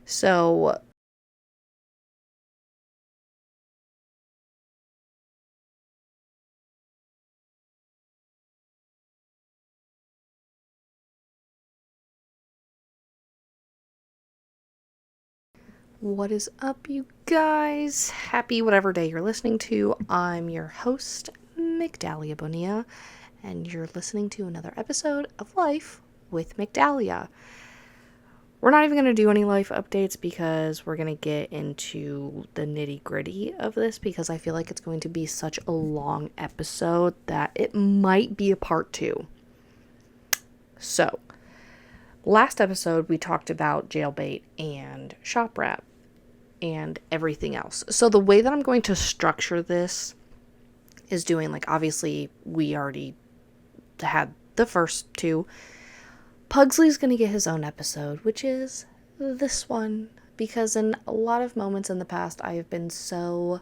So what is up, you guys? Happy whatever day you're listening to. I'm your host, Migdalia Bonilla, and you're listening to another episode of Life with Migdalia. We're not even going to do any life updates because we're going to get into the nitty gritty of this because I feel like it's going to be such a long episode that it might be a part two. So, last episode we talked about jailbait and shop rat and everything else. So the way that I'm going to structure this is doing, like, obviously we already had the first two. Pugsley's going to get his own episode, which is this one, because in a lot of moments in the past I have been so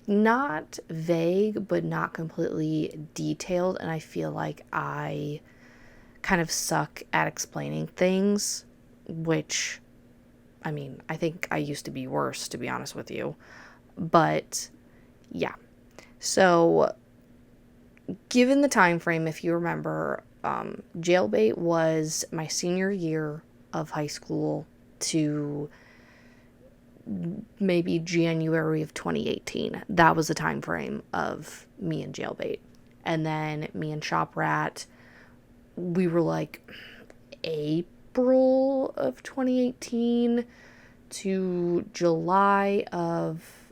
not vague but not completely detailed, and I feel like I kind of suck at explaining things, which, I mean, I think I used to be worse, to be honest with you. But yeah. So, given the time frame, if you remember, jailbait was my senior year of high school to maybe January of 2018. That was the time frame of me and jailbait. And then me and shop rat, we were like April of 2018 to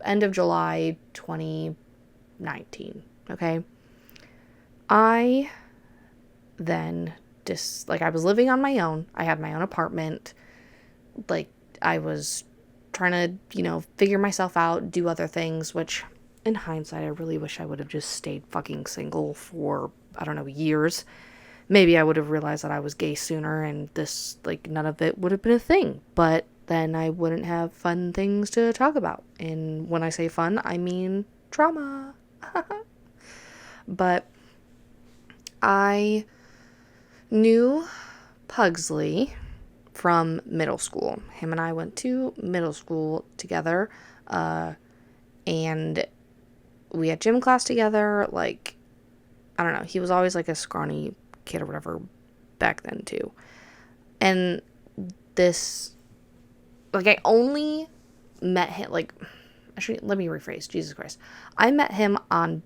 end of July 2019. Okay. I then I was living on my own. I had my own apartment. Like, I was trying to, figure myself out, do other things, which in hindsight, I really wish I would have just stayed fucking single for, I don't know, years. Maybe I would have realized that I was gay sooner and this, like, none of it would have been a thing. But then I wouldn't have fun things to talk about. And when I say fun, I mean trauma. But I knew Pugsley from middle school. Him and I went to middle school together, and we had gym class together. Like, I don't know, he was always like a scrawny kid or whatever back then too. And this, like, I only met him, like, actually, let me rephrase, Jesus Christ. I met him on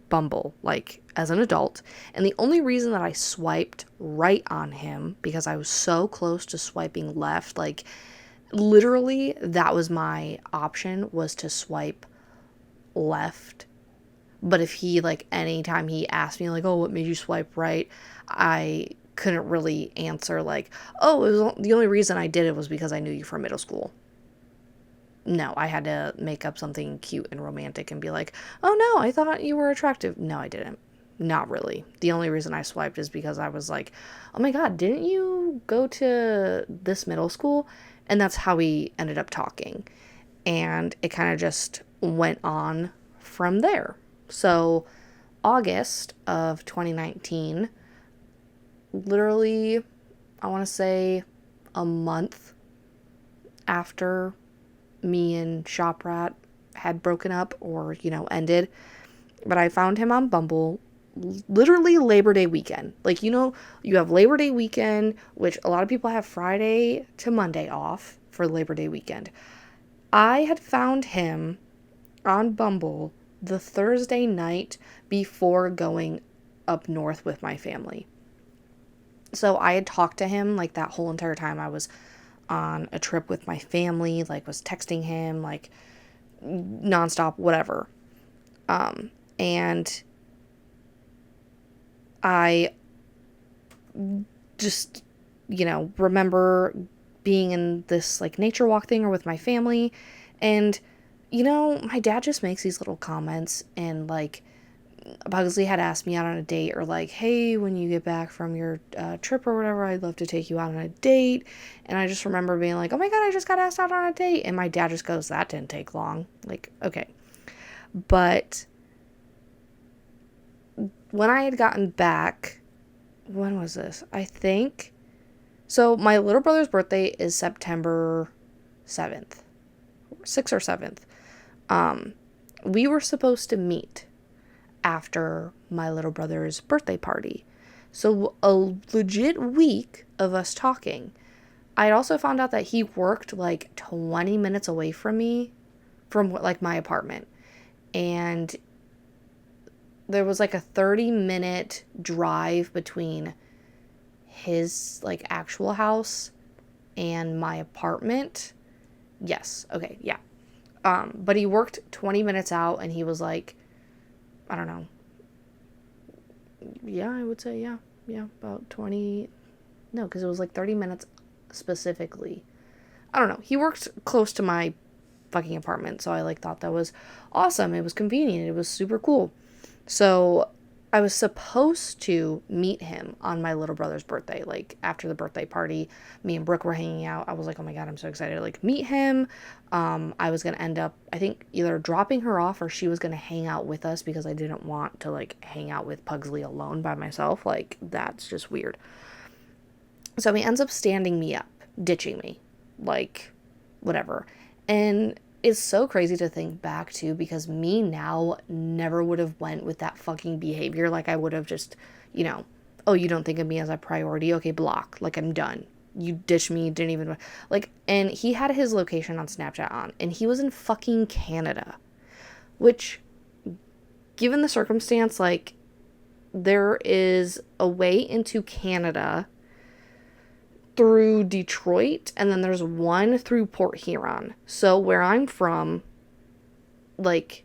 Bumble, like, as an adult, and the only reason that I swiped right on him, because I was so close to swiping left, like, literally, that was my option, was to swipe left. But if he, like, anytime he asked me, like, oh, what made you swipe right, I couldn't really answer, like, oh, the only reason I did it was because I knew you from middle school. No, I had to make up something cute and romantic and be like, oh no, I thought you were attractive. No, I didn't. Not really. The only reason I swiped is because I was like, oh my god, didn't you go to this middle school? And that's how we ended up talking. And it kind of just went on from there. So, August of 2019, literally, I want to say a month after me and Shop Rat had broken up or, ended. But I found him on Bumble literally Labor Day weekend. Like, you have Labor Day weekend, which a lot of people have Friday to Monday off for Labor Day weekend. I had found him on Bumble the Thursday night before going up north with my family. So I had talked to him, like, that whole entire time I was on a trip with my family, like, was texting him, like, nonstop, whatever. And I just, remember being in this, like, nature walk thing or with my family, and, my dad just makes these little comments, and, like, Pugsley had asked me out on a date, or like, hey, when you get back from your trip or whatever, I'd love to take you out on a date. And I just remember being like, oh my god, I just got asked out on a date. And my dad just goes, that didn't take long. Like, okay. But when I had gotten back, when was this? I think So my little brother's birthday is September 7th, 6th or 7th. We were supposed to meet after my little brother's birthday party. So a legit week of us talking. I also found out that he worked like 20 minutes away from me, from like my apartment. And there was like a 30-minute drive between his like actual house and my apartment. Yes. Okay. Yeah. But he worked 20 minutes out and he was like, I don't know. Yeah, I would say, yeah. Yeah, about 20. No, because it was like 30 minutes specifically. I don't know. He worked close to my fucking apartment, so I like thought that was awesome. It was convenient. It was super cool. So I was supposed to meet him on my little brother's birthday. Like after the birthday party, me and Brooke were hanging out. I was like, oh my God, I'm so excited to like meet him. I was going to end up, I think, either dropping her off or she was going to hang out with us because I didn't want to like hang out with Pugsley alone by myself. Like that's just weird. So he ends up standing me up, ditching me, like whatever. And it's so crazy to think back to because me now never would have went with that fucking behavior. Like I would have just, oh, you don't think of me as a priority? Okay, block. Like I'm done. You ditched me, didn't even like, and he had his location on Snapchat on and he was in fucking Canada, which given the circumstance, like there is a way into Canada through Detroit, and then there's one through Port Huron. So where I'm from, like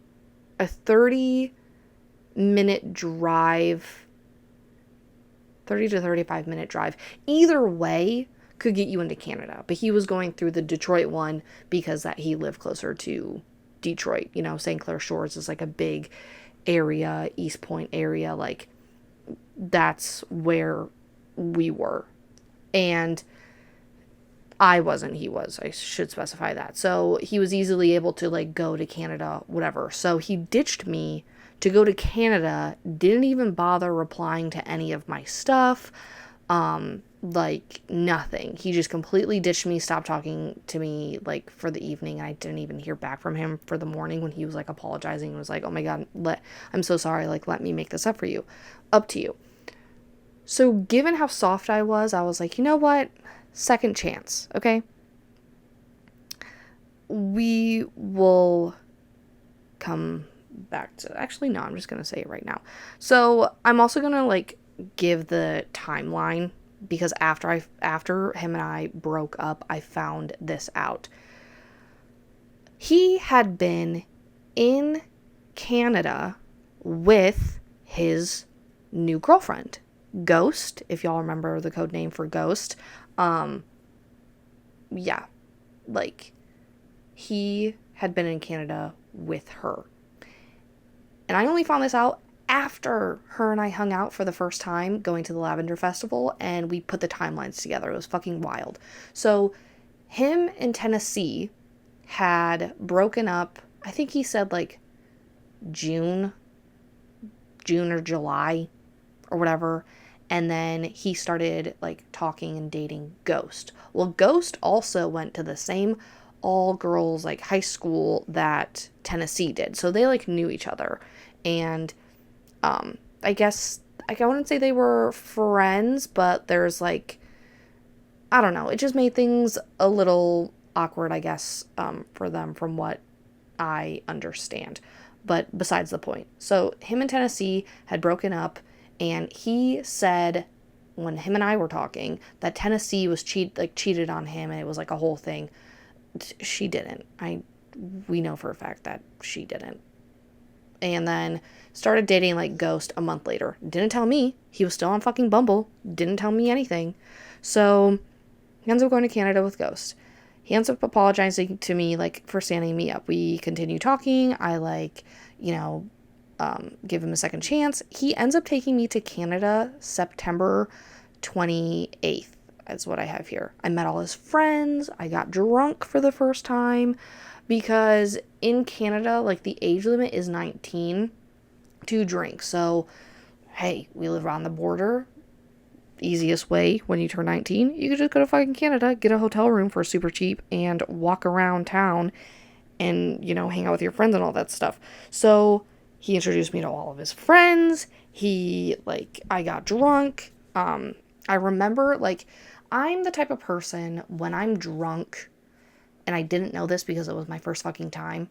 a 30-minute drive, 30 to 35-minute drive, either way could get you into Canada. But he was going through the Detroit one because that he lived closer to Detroit. St. Clair Shores is like a big area, East Point area, like that's where we were. And I wasn't, he was. I should specify that. So he was easily able to like go to Canada, whatever. So he ditched me to go to Canada, didn't even bother replying to any of my stuff. Like nothing. He just completely ditched me, stopped talking to me like for the evening. I didn't even hear back from him for the morning when he was like apologizing and was like, oh my God, I'm so sorry. Like, let me make this up for you. Up to you. So given how soft I was like, you know what? Second chance, okay? We will come back to... Actually, no, I'm just going to say it right now. So I'm also going to, like, give the timeline because after him and I broke up, I found this out. He had been in Canada with his new girlfriend. Ghost, if y'all remember the code name for Ghost. Yeah, like he had been in Canada with her. And I only found this out after her and I hung out for the first time going to the Lavender Festival and we put the timelines together. It was fucking wild. So him in Tennessee had broken up, I think he said like June or July or whatever. And then he started like talking and dating Ghost. Well, Ghost also went to the same all girls like high school that Tennessee did. So they like knew each other. And I guess like I wouldn't say they were friends, but there's like, I don't know, it just made things a little awkward, I guess, for them from what I understand. But besides the point. So him and Tennessee had broken up. And he said, when him and I were talking, that Tennessee was cheated on him, and it was like a whole thing. She didn't. We know for a fact that she didn't. And then started dating like Ghost a month later. Didn't tell me. He was still on fucking Bumble. Didn't tell me anything. So he ends up going to Canada with Ghost. He ends up apologizing to me like for standing me up. We continue talking. I like, give him a second chance. He ends up taking me to Canada September 28th. That's what I have here. I met all his friends. I got drunk for the first time because in Canada, like the age limit is 19 to drink. So, hey, we live on the border. easiest way when you turn 19, you could just go to fucking Canada, get a hotel room for super cheap, and walk around town and, you know, hang out with your friends and all that stuff. So he introduced me to all of his friends. I got drunk. I remember, like, I'm the type of person when I'm drunk, and I didn't know this because it was my first fucking time.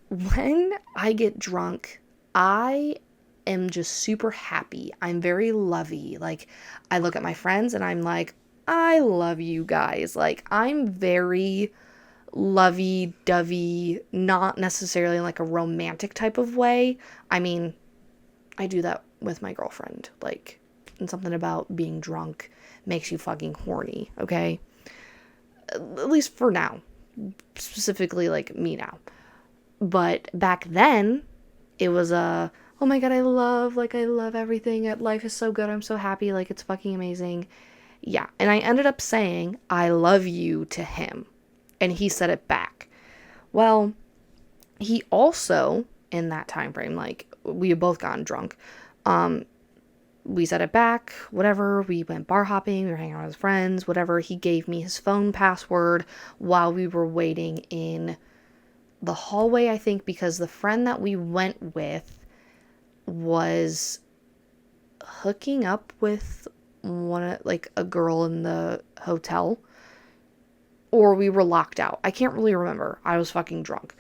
When I get drunk, I am just super happy. I'm very lovey. Like, I look at my friends and I'm like, I love you guys. Like, I'm very lovey dovey, not necessarily in like a romantic type of way. I mean, I do that with my girlfriend. Like, and something about being drunk makes you fucking horny, okay? At least for now. Specifically, like, me now. But back then, it was oh my god, I love everything. Life is so good. I'm so happy. Like, it's fucking amazing. Yeah. And I ended up saying, I love you to him. And he said it back. Well, he also, in that time frame, like, we had both gotten drunk. We said it back, whatever. We went bar hopping, we were hanging out with his friends, whatever. He gave me his phone password while we were waiting in the hallway, I think, because the friend that we went with was hooking up with a girl in the hotel, or we were locked out. I can't really remember. I was fucking drunk.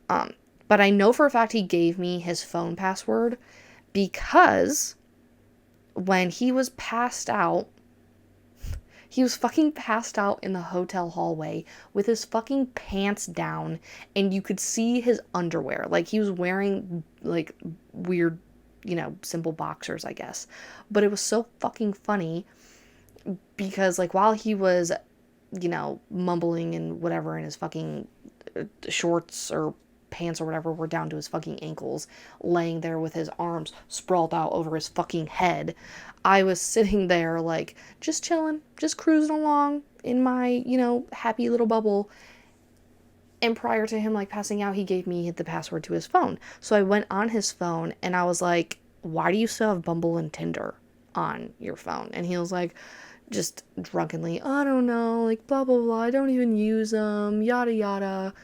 But I know for a fact he gave me his phone password because when he was passed out, he was fucking passed out in the hotel hallway with his fucking pants down, and you could see his underwear. Like, he was wearing, like, weird, you know, simple boxers, I guess. But it was so fucking funny because, like, while he was, you know, mumbling and whatever in his fucking shorts or pants or whatever were down to his fucking ankles, laying there with his arms sprawled out over his fucking head, I was sitting there, like, just chilling, just cruising along in my, you know, happy little bubble. And prior to him, like, passing out, he gave me the password to his phone. So I went on his phone and I was like, why do you still have Bumble and Tinder on your phone? And he was like, just drunkenly, I don't know, like, blah, blah, blah, I don't even use them, yada, yada.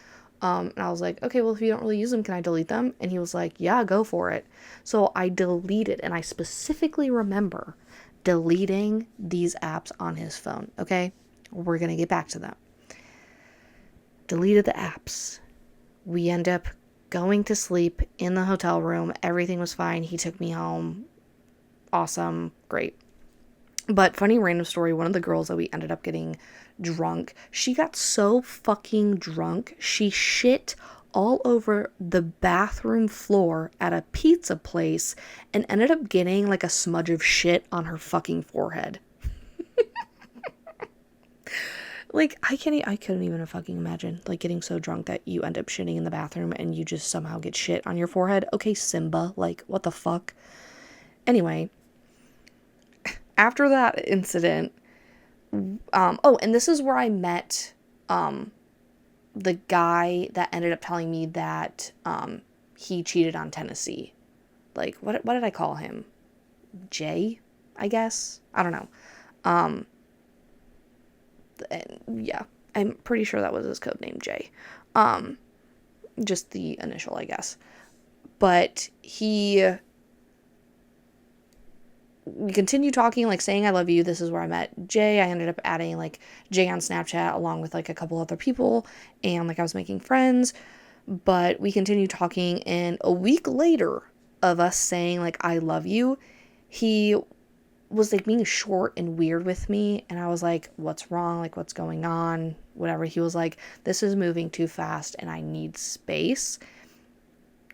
And I was like, okay, well, if you don't really use them, can I delete them? And he was like, yeah, go for it. So I deleted, and I specifically remember deleting these apps on his phone, okay? We're going to get back to them. Deleted the apps. We end up going to sleep in the hotel room. Everything was fine. He took me home. Awesome. Great. But funny random story, one of the girls that we ended up getting drunk, she got so fucking drunk, she shit all over the bathroom floor at a pizza place and ended up getting like a smudge of shit on her fucking forehead. Like, I couldn't even fucking imagine, like, getting so drunk that you end up shitting in the bathroom and you just somehow get shit on your forehead. Okay, Simba, like, what the fuck? Anyway, after that incident, and this is where I met, the guy that ended up telling me that, he cheated on Tennessee. Like, what did I call him? Jay, I guess? I don't know. Yeah, I'm pretty sure that was his code name, Jay. Just the initial, I guess. But we continued talking, like, saying I love you. This is where I met Jay. I ended up adding, like, Jay on Snapchat along with, like, a couple other people, and, like, I was making friends. But we continued talking, and a week later of us saying, like, I love you, he was, like, being short and weird with me, and I was like, what's wrong? Like, what's going on? Whatever. He was like, this is moving too fast and I need space.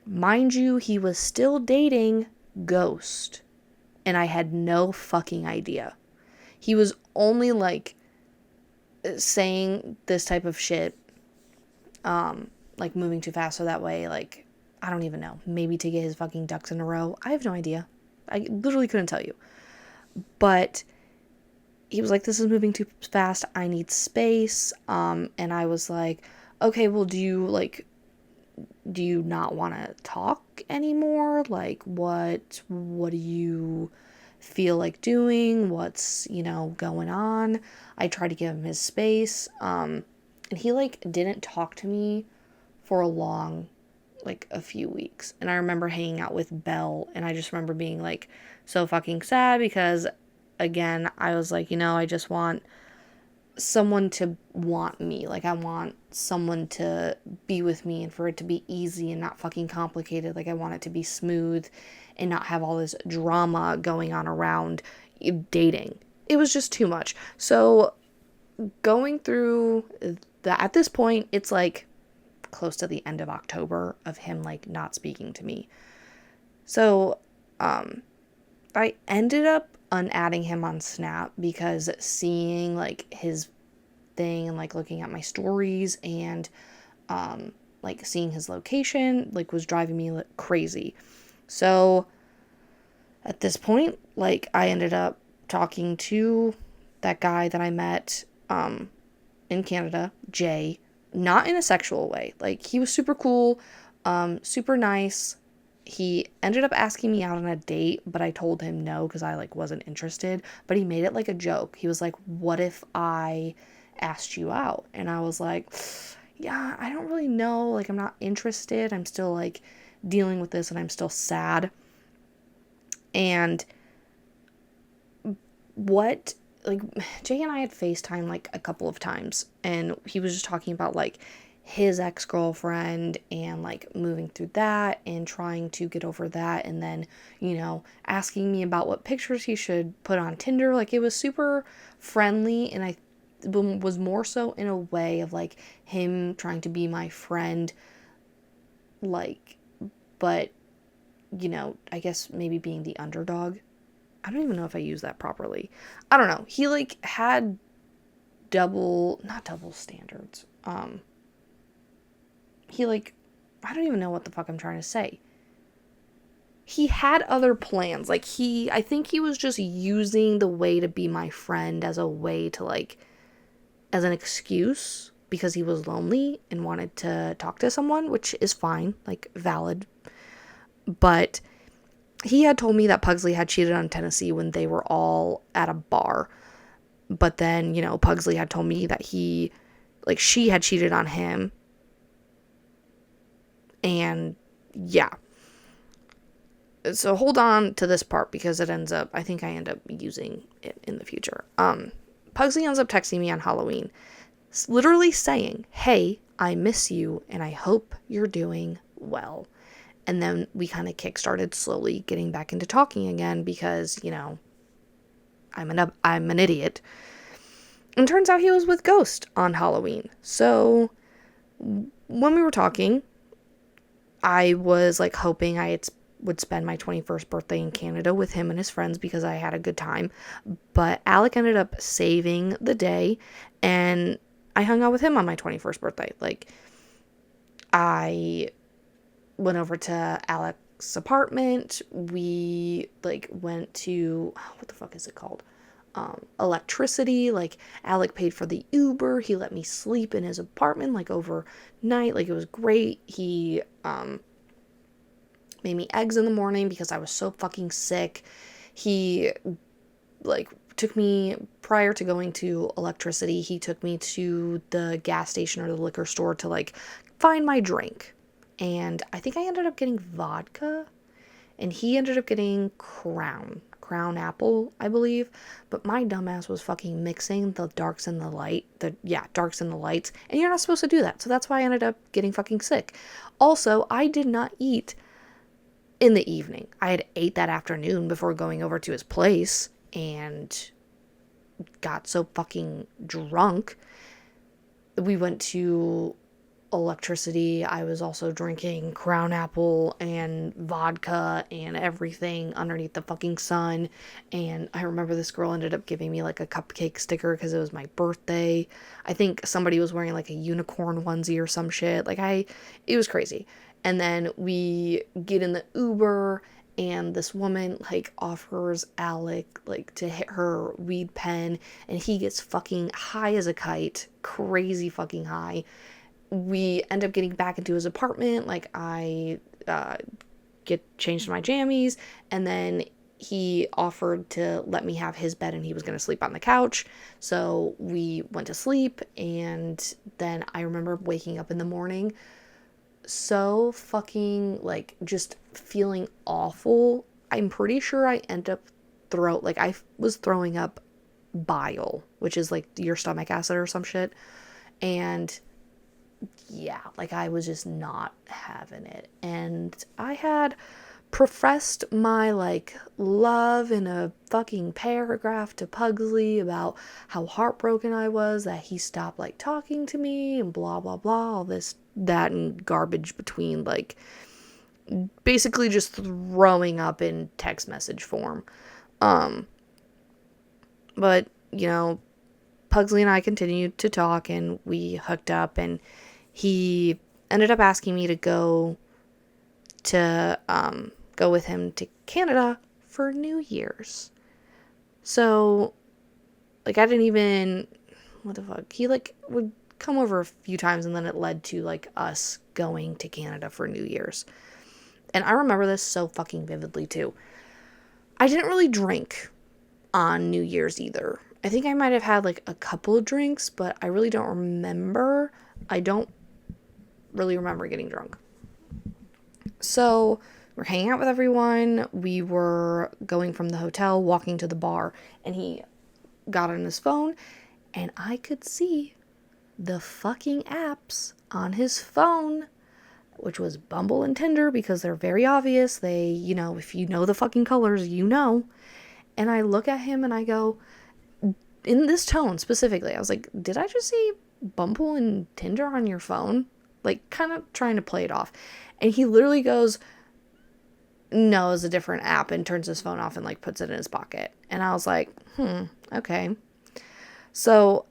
Mind you, he was still dating Ghost, and I had no fucking idea. He was only, like, saying this type of shit, like, moving too fast, so that way, like, I don't even know, maybe to get his fucking ducks in a row. I have no idea. I literally couldn't tell you. But he was like, this is moving too fast, I need space. And I was like, okay, well, do you not want to talk anymore? Like, what do you feel like doing, what's, going on. I tried to give him his space. And he like didn't talk to me for a few weeks. And I remember hanging out with Belle, and I just remember being like so fucking sad because, again, I was like, I just want someone to want me. Like, I want someone to be with me and for it to be easy and not fucking complicated. Like, I want it to be smooth and not have all this drama going on around dating. It was just too much. So, going through that, at this point, it's like close to the end of October of him like not speaking to me. So, I ended up unadding him on Snap because seeing like his thing and like looking at my stories and like seeing his location like was driving me like crazy. So at this point, like I ended up talking to that guy that I met in Canada, Jay, not in a sexual way. Like he was super cool, super nice. He ended up asking me out on a date, but I told him no because I like wasn't interested. But he made it like a joke. He was like, "What if I asked you out?" And I was like, "Yeah, I don't really know. Like I'm not interested. I'm still like dealing with this and I'm still sad." And what like Jay and I had FaceTime like a couple of times, and he was just talking about like his ex-girlfriend and like moving through that and trying to get over that, and then asking me about what pictures he should put on Tinder. Like it was super friendly, and I was more so in a way of like him trying to be my friend, like, but I guess maybe being the underdog. I don't even know if I use that properly. I don't know. He like had not double standards. He like, I don't even know what the fuck I'm trying to say. He had other plans. Like I think he was just using the way to be my friend as a way to like, as an excuse because he was lonely and wanted to talk to someone, which is fine, like valid. But he had told me that Pugsley had cheated on Tennessee when they were all at a bar. But then, Pugsley had told me that she had cheated on him. And yeah. So hold on to this part because I think I end up using it in the future. Pugsley ends up texting me on Halloween, literally saying, "Hey, I miss you and I hope you're doing well." And then we kind of kick-started slowly getting back into talking again because, I'm an idiot. And turns out he was with Ghost on Halloween. So when we were talking, I was like hoping I would spend my 21st birthday in Canada with him and his friends because I had a good time. But Alec ended up saving the day and I hung out with him on my 21st birthday. Like, I went over to Alec's apartment. We like went to, what the fuck is it called? Electricity. Like Alec paid for the Uber. He let me sleep in his apartment like overnight. Like it was great. He made me eggs in the morning because I was so fucking sick. He like took me, prior to going to Electricity, he took me to the gas station or the liquor store to like find my drink. And I think I ended up getting vodka, and he ended up getting Crown Apple, I believe. But my dumbass was fucking mixing the darks and the darks and the lights, and you're not supposed to do that. So that's why I ended up getting fucking sick. Also, I did not eat in the evening. I had ate that afternoon before going over to his place and got so fucking drunk. We went to Electricity. I was also drinking Crown Apple and vodka and everything underneath the fucking sun. And I remember this girl ended up giving me like a cupcake sticker because it was my birthday. I think somebody was wearing like a unicorn onesie or some shit. It was crazy. And then we get in the Uber and this woman like offers Alec like to hit her weed pen, and he gets fucking high as a kite, crazy fucking high. We end up getting back into his apartment. Like I get changed my jammies, and then he offered to let me have his bed and he was going to sleep on the couch. So we went to sleep, and then I remember waking up in the morning so fucking like just feeling awful. I'm pretty sure I end up I was throwing up bile, which is like your stomach acid or some shit. And yeah, like I was just not having it. And I had professed my like love in a fucking paragraph to Pugsley about how heartbroken I was that he stopped like talking to me and blah blah blah, all this that and garbage between, like basically just throwing up in text message form. Um but Pugsley and I continued to talk, and we hooked up, and he ended up asking me to go with him to Canada for New Year's. So, like, I didn't even, what the fuck? He, like, would come over a few times, and then it led to, like, us going to Canada for New Year's. And I remember this so fucking vividly, too. I didn't really drink on New Year's either. I think I might have had, like, a couple of drinks, but I really don't remember. I don't really remember getting drunk. So we're hanging out with everyone. We were going from the hotel, walking to the bar, and he got on his phone, and I could see the fucking apps on his phone, which was Bumble and Tinder, because they're very obvious. They, if you know the fucking colors, you know. And I look at him and I go, in this tone specifically, I was like, did I just see Bumble and Tinder on your phone? Like, kind of trying to play it off. And he literally goes, no, it's a different app, and turns his phone off and, like, puts it in his pocket. And I was like, okay. So,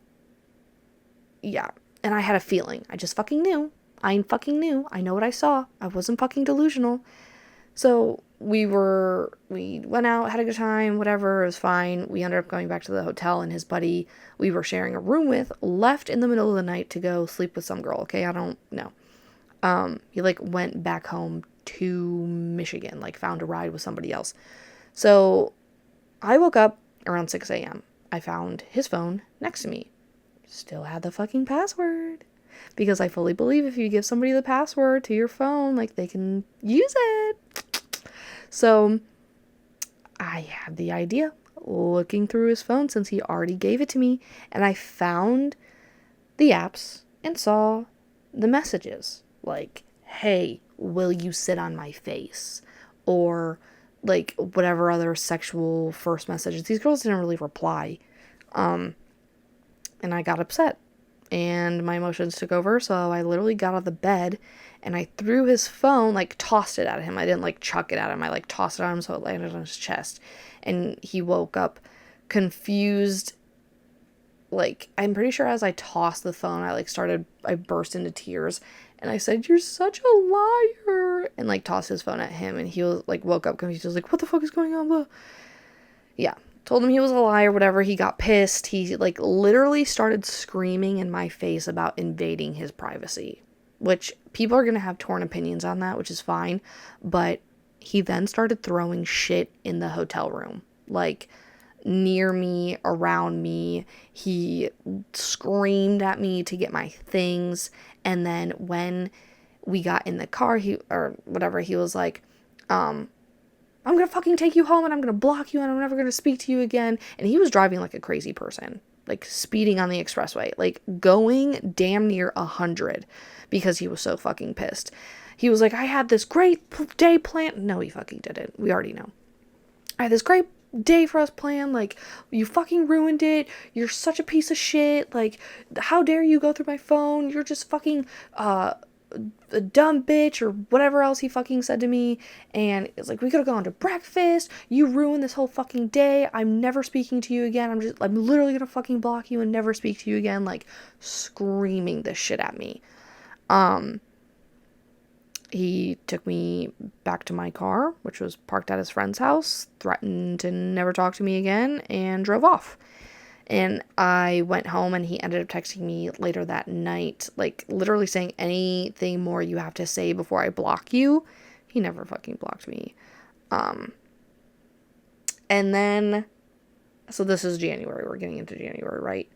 yeah. And I had a feeling. I just fucking knew. I fucking knew. I know what I saw. I wasn't fucking delusional. So we went out, had a good time, whatever, it was fine. We ended up going back to the hotel, and his buddy we were sharing a room with left in the middle of the night to go sleep with some girl, okay? I don't know. He, like, went back home to Michigan, like, found a ride with somebody else. So I woke up around 6 a.m. I found his phone next to me. Still had the fucking password. Because I fully believe if you give somebody the password to your phone, like, they can use it. So I had the idea, looking through his phone since he already gave it to me, and I found the apps and saw the messages. Like, hey, will you sit on my face? Or, like, whatever other sexual first messages. These girls didn't really reply. And I got upset. And my emotions took over, so I literally got out of the bed, and I threw his phone, like, tossed it at him. I didn't, like, chuck it at him. I, like, tossed it at him so it landed on his chest. And he woke up confused. Like, I'm pretty sure as I tossed the phone, I burst into tears. And I said, you're such a liar. And, like, tossed his phone at him, and he was, like, woke up confused. He was like, what the fuck is going on? Blah. Yeah. Told him he was a liar, whatever. He got pissed. He, like, literally started screaming in my face about invading his privacy, which people are going to have torn opinions on that, which is fine. But he then started throwing shit in the hotel room, like, near me, around me. He screamed at me to get my things. And then when we got in the car, he was like, I'm gonna fucking take you home, and I'm gonna block you, and I'm never gonna speak to you again. And he was driving like a crazy person, like speeding on the expressway, like going damn near 100 because he was so fucking pissed. He was like, I had this great day planned. No, he fucking didn't. We already know. I had this great day for us planned. Like, you fucking ruined it. You're such a piece of shit. Like, how dare you go through my phone? You're just fucking, a dumb bitch, or whatever else he fucking said to me. And it's like, we could have gone to breakfast. You ruined this whole fucking day. I'm never speaking to you again. I'm literally gonna fucking block you and never speak to you again. Like, screaming this shit at me. He took me back to my car, which was parked at his friend's house, threatened to never talk to me again, and drove off. And I went home, and he ended up texting me later that night, like, literally saying, anything more you have to say before I block you. He never fucking blocked me. And then, so this is January. We're getting into January, right?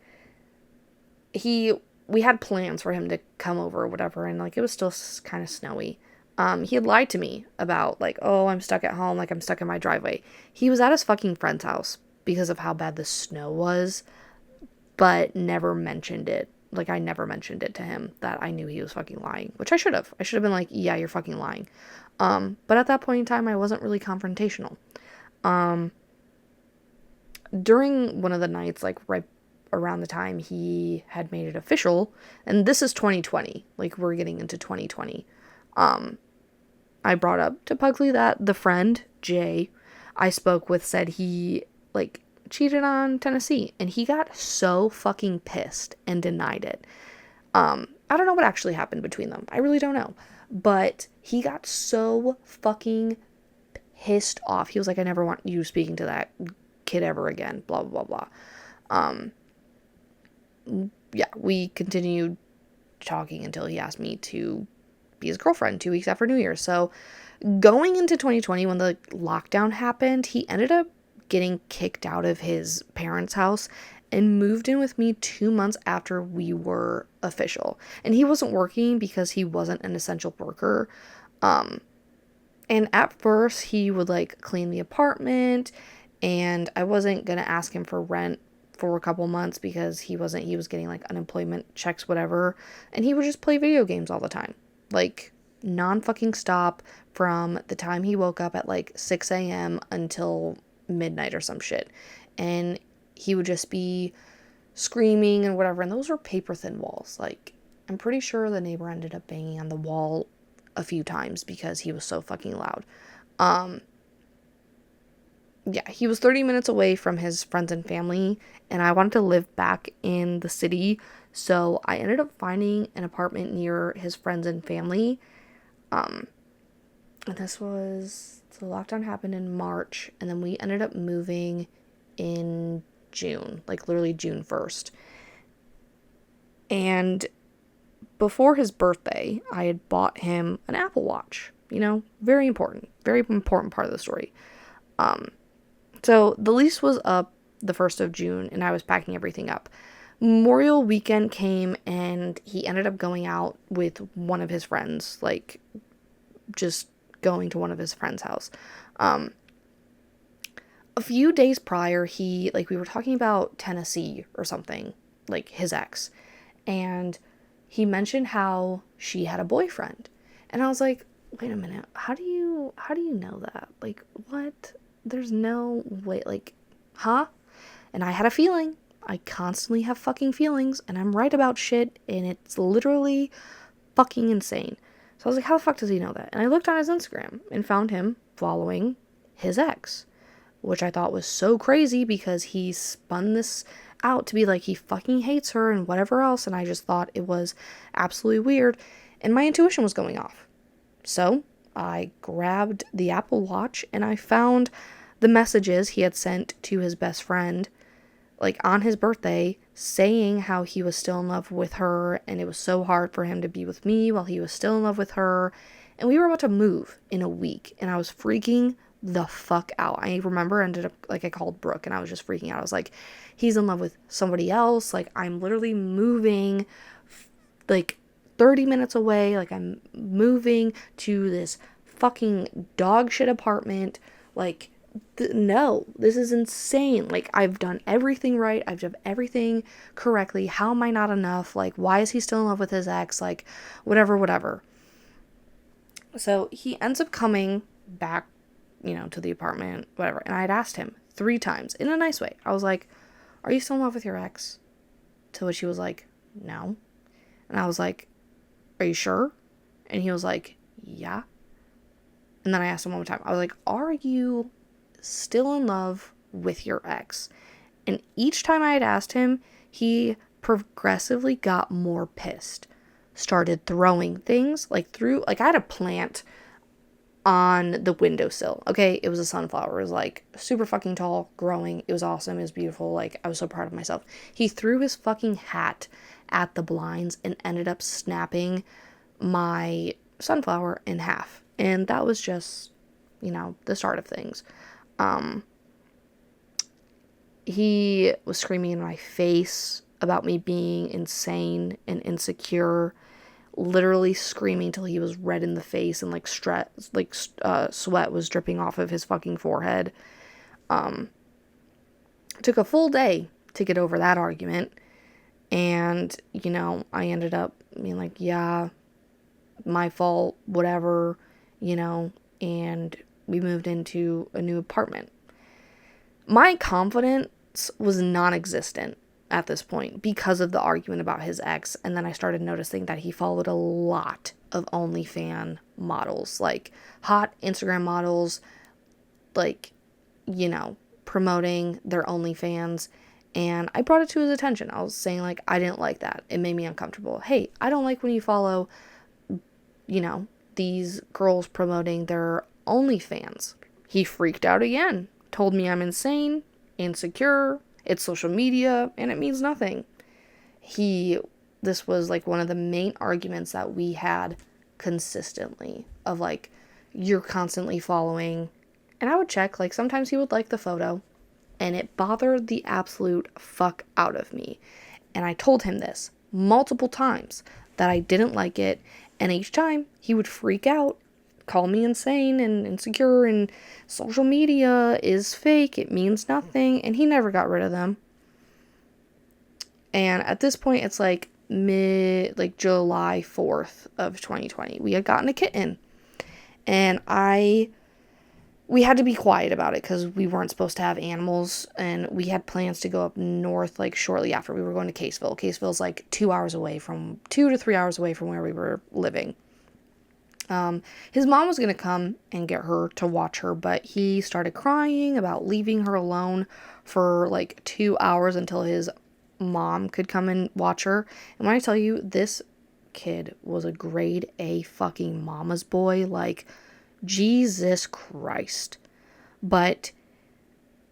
We had plans for him to come over or whatever, and like it was still kind of snowy. He had lied to me about like, oh, I'm stuck at home, like I'm stuck in my driveway. He was at his fucking friend's house because of how bad the snow was, but never mentioned it. Like I never mentioned it to him that I knew he was fucking lying, which I should have. I should have been like, yeah, you're fucking lying. But at that point in time, I wasn't really confrontational. During one of the nights, like right around the time he had made it official, and this is 2020, like we're getting into 2020, I brought up to Pugsley that the friend, Jay, I spoke with said he, like, cheated on Tennessee, and he got so fucking pissed and denied it. I don't know what actually happened between them. I really don't know. But he got so fucking pissed off. He was like, I never want you speaking to that kid ever again, blah, blah, blah, blah. Yeah, we continued talking until he asked me to be his girlfriend 2 weeks after New Year's. So going into 2020, when the lockdown happened, he ended up getting kicked out of his parents' house and moved in with me 2 months after we were official. And he wasn't working because he wasn't an essential worker. And at first he would like clean the apartment, and I wasn't going to ask him for rent for a couple months because he was getting like unemployment checks, whatever. And he would just play video games all the time. Like non-fucking stop from the time he woke up at like 6 a.m. until midnight or some shit. And he would just be screaming and whatever. And those were paper thin walls. Like, I'm pretty sure the neighbor ended up banging on the wall a few times because he was so fucking loud. Yeah, he was 30 minutes away from his friends and family, and I wanted to live back in the city, so I ended up finding an apartment near his friends and family. And this was, so the lockdown happened in March, and then we ended up moving in June, like literally June 1st. And before his birthday, I had bought him an Apple Watch, very important part of the story. So the lease was up the 1st of June, and I was packing everything up. Memorial weekend came, and he ended up going out with one of his friends, like just going to one of his friends' house. A few days prior, we were talking about Tennessee or something, like his ex, and he mentioned how she had a boyfriend. And I was like, wait a minute, how do you know that? Like, what? There's no way, like, huh? And I had a feeling. I constantly have fucking feelings, and I'm right about shit, and it's literally fucking insane. So I was like, how the fuck does he know that? And I looked on his Instagram and found him following his ex, which I thought was so crazy because he spun this out to be like he fucking hates her and whatever else, and I just thought it was absolutely weird, and my intuition was going off. So I grabbed the Apple Watch and I found the messages he had sent to his best friend, like on his birthday, saying how he was still in love with her and it was so hard for him to be with me while he was still in love with her. And we were about to move in a week, and I was freaking the fuck out. I remember ended up, like, I called Brooke and I was just freaking out. I was like, he's in love with somebody else. Like, I'm literally moving like 30 minutes away. Like, I'm moving to this fucking dog shit apartment. Like, no, this is insane. Like, I've done everything right. I've done everything correctly. How am I not enough? Like, why is he still in love with his ex? Like, whatever. So he ends up coming back, to the apartment, whatever. And I had asked him 3 times in a nice way. I was like, are you still in love with your ex? To which he was like, no. And I was like, are you sure? And he was like, yeah. And then I asked him one more time. I was like, are you still in love with your ex? And each time I had asked him, he progressively got more pissed. Started throwing things, like I had a plant on the windowsill. Okay, it was a sunflower. It was like super fucking tall, growing. It was awesome. It was beautiful. Like, I was so proud of myself. He threw his fucking hat at the blinds and ended up snapping my sunflower in half. And that was just, the start of things. He was screaming in my face about me being insane and insecure, literally screaming till he was red in the face and sweat was dripping off of his fucking forehead. It took a full day to get over that argument, and I ended up being like, yeah, my fault, whatever, and we moved into a new apartment. My confidence was non-existent at this point because of the argument about his ex, and then I started noticing that he followed a lot of OnlyFans models, like hot Instagram models, like, promoting their OnlyFans, and I brought it to his attention. I was saying, like, I didn't like that. It made me uncomfortable. Hey, I don't like when you follow, these girls promoting their OnlyFans. He freaked out again, told me I'm insane, insecure, it's social media, and it means nothing. This was like one of the main arguments that we had consistently of like, you're constantly following. And I would check, like sometimes he would like the photo, and it bothered the absolute fuck out of me. And I told him this multiple times that I didn't like it, and each time he would freak out, call me insane and insecure, and social media is fake, it means nothing, and he never got rid of them. And at this point, it's like July 4th of 2020. We had gotten a kitten, and we had to be quiet about it because we weren't supposed to have animals, and we had plans to go up north like shortly after. We were going to Caseville. Caseville's like 2 to 3 hours away from where we were living. His mom was going to come and get her to watch her, but he started crying about leaving her alone for like 2 hours until his mom could come and watch her. And when I tell you, this kid was a grade A fucking mama's boy, like, Jesus Christ. But,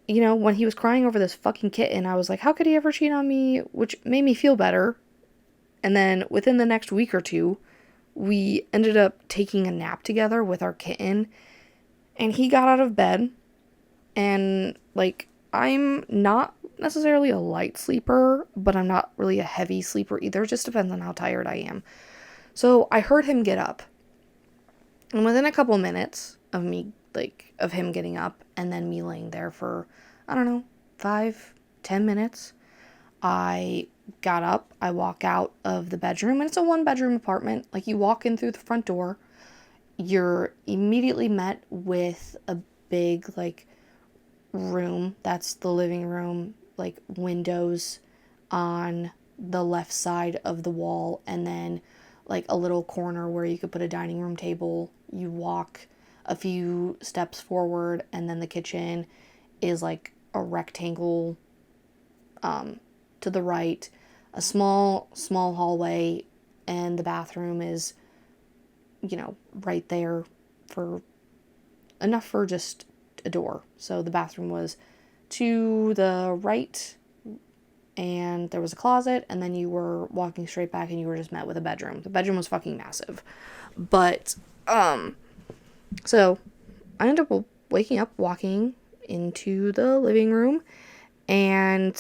when he was crying over this fucking kitten, I was like, how could he ever cheat on me? Which made me feel better. And then within the next week or two, we ended up taking a nap together with our kitten. And he got out of bed. And, like, I'm not necessarily a light sleeper, but I'm not really a heavy sleeper either. It just depends on how tired I am. So I heard him get up. And within a couple minutes of him getting up and then me laying there for, I don't know, 5-10 minutes, I got up, I walk out of the bedroom, and it's a 1-bedroom apartment. Like, you walk in through the front door, you're immediately met with a big, like, room. That's the living room, like, windows on the left side of the wall, and then like a little corner where you could put a dining room table. You walk a few steps forward, and then the kitchen is like a rectangle to the right, a small hallway, and the bathroom is right there for enough for just a door. So the bathroom was to the right, and there was a closet, and then you were walking straight back and you were just met with a bedroom. The bedroom was fucking massive. But, so I ended up waking up, walking into the living room, and,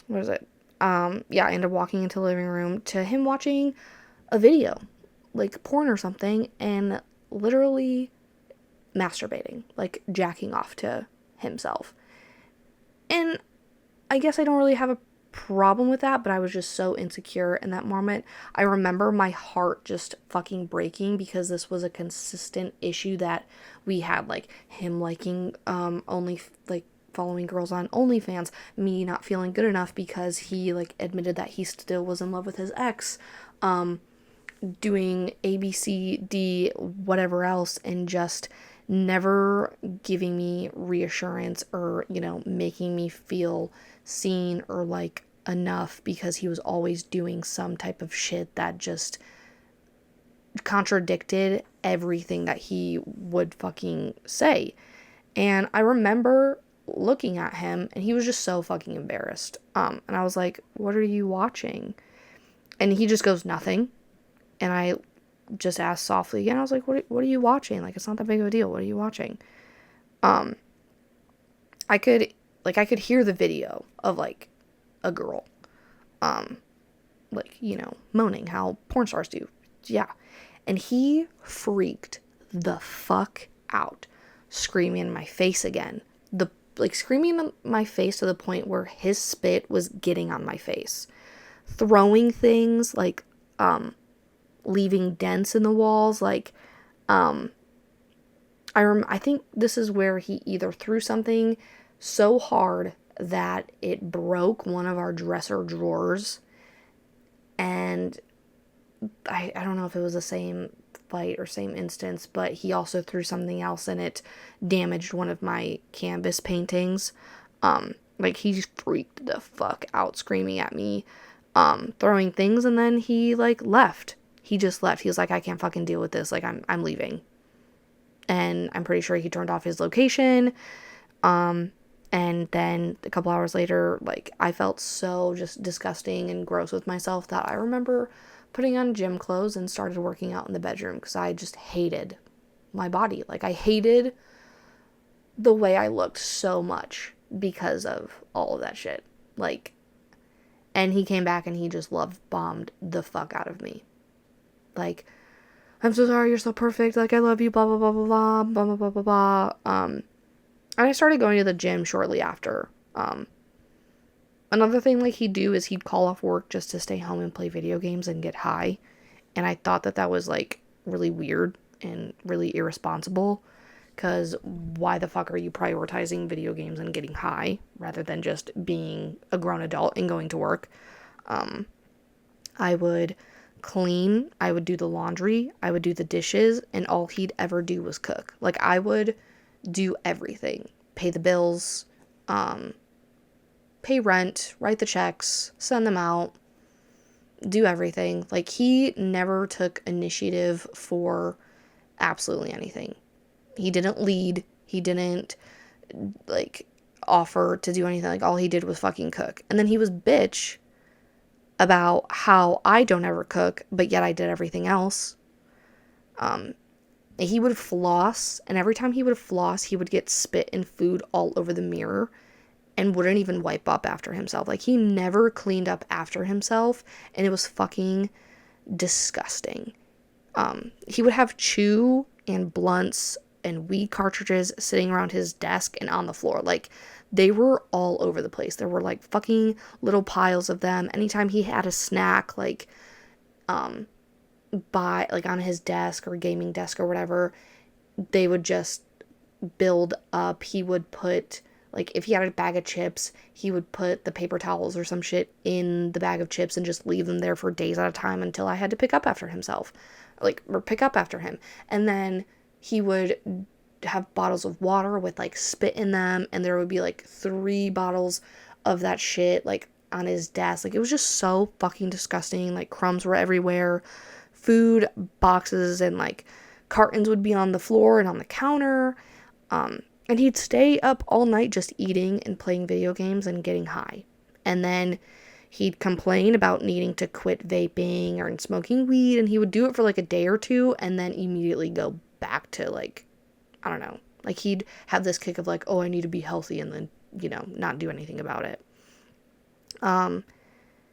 what is it? I ended up walking into the living room to him watching a video, like porn or something, and literally masturbating, like jacking off to himself. And I guess I don't really have a problem with that, but I was just so insecure in that moment. I remember my heart just fucking breaking because this was a consistent issue that we had, like him liking following girls on OnlyFans, me not feeling good enough because he like admitted that he still was in love with his ex, doing A, B, C, D, whatever else, and just never giving me reassurance or, making me feel seen or like enough, because he was always doing some type of shit that just contradicted everything that he would fucking say. And I remember looking at him, and he was just so fucking embarrassed. And I was like, what are you watching? And he just goes, nothing. And I just asked softly again. I was like, what are you watching? Like, it's not that big of a deal. What are you watching? I could, like, I could hear the video of, like, a girl, like, you know, moaning how porn stars do. Yeah. And he freaked the fuck out, screaming in my face again. Screaming in my face to the point where his spit was getting on my face. Throwing things, like, leaving dents in the walls, like, I think this is where he either threw something so hard that it broke one of our dresser drawers, and I don't know if it was the same fight or same instance, but he also threw something else and it damaged one of my canvas paintings. Like, he freaked the fuck out, screaming at me, throwing things, and then he, like, left. He just left. He was like, I can't fucking deal with this. Like, I'm leaving. And I'm pretty sure he turned off his location. And then a couple hours later, like, I felt so just disgusting and gross with myself that I remember putting on gym clothes and started working out in the bedroom because I just hated my body. Like, I hated the way I looked so much because of all of that shit. Like, and he came back and he just love bombed the fuck out of me. Like, I'm so sorry, you're so perfect, like, I love you, blah, blah, blah, blah, blah, blah, blah, blah, blah, blah. And I started going to the gym shortly after. Another thing, like, he'd do is he'd call off work just to stay home and play video games and get high. And I thought that was, like, really weird and really irresponsible. Because why the fuck are you prioritizing video games and getting high rather than just being a grown adult and going to work? I would clean, I would do the laundry, I would do the dishes, and all he'd ever do was cook. Like, I would do everything. Pay the bills, pay rent, write the checks, send them out, do everything. Like, he never took initiative for absolutely anything. He didn't lead. He didn't, like, offer to do anything. Like, all he did was fucking cook. And then he was bitch about how I don't ever cook, but yet I did everything else. He would floss, and every time he would floss, he would get spit and food all over the mirror and wouldn't even wipe up after himself. Like, he never cleaned up after himself, and it was fucking disgusting. He would have chew and blunts and weed cartridges sitting around his desk and on the floor. Like, they were all over the place. There were, like, fucking little piles of them. Anytime he had a snack, like, on his desk or gaming desk or whatever, they would just build up. He would put, like, if he had a bag of chips, he would put the paper towels or some shit in the bag of chips and just leave them there for days at a time until I had to pick up after himself. Or pick up after him. And then he would have bottles of water with, like, spit in them, and there would be, like, 3 bottles of that shit, like, on his desk. Like, it was just so fucking disgusting. Like, crumbs were everywhere. Food boxes and, like, cartons would be on the floor and on the counter. And he'd stay up all night just eating and playing video games and getting high. And then he'd complain about needing to quit vaping or smoking weed, and he would do it for, like, a day or two and then immediately go back to, like, I don't know. Like, he'd have this kick of, like, oh, I need to be healthy, and then, you know, not do anything about it.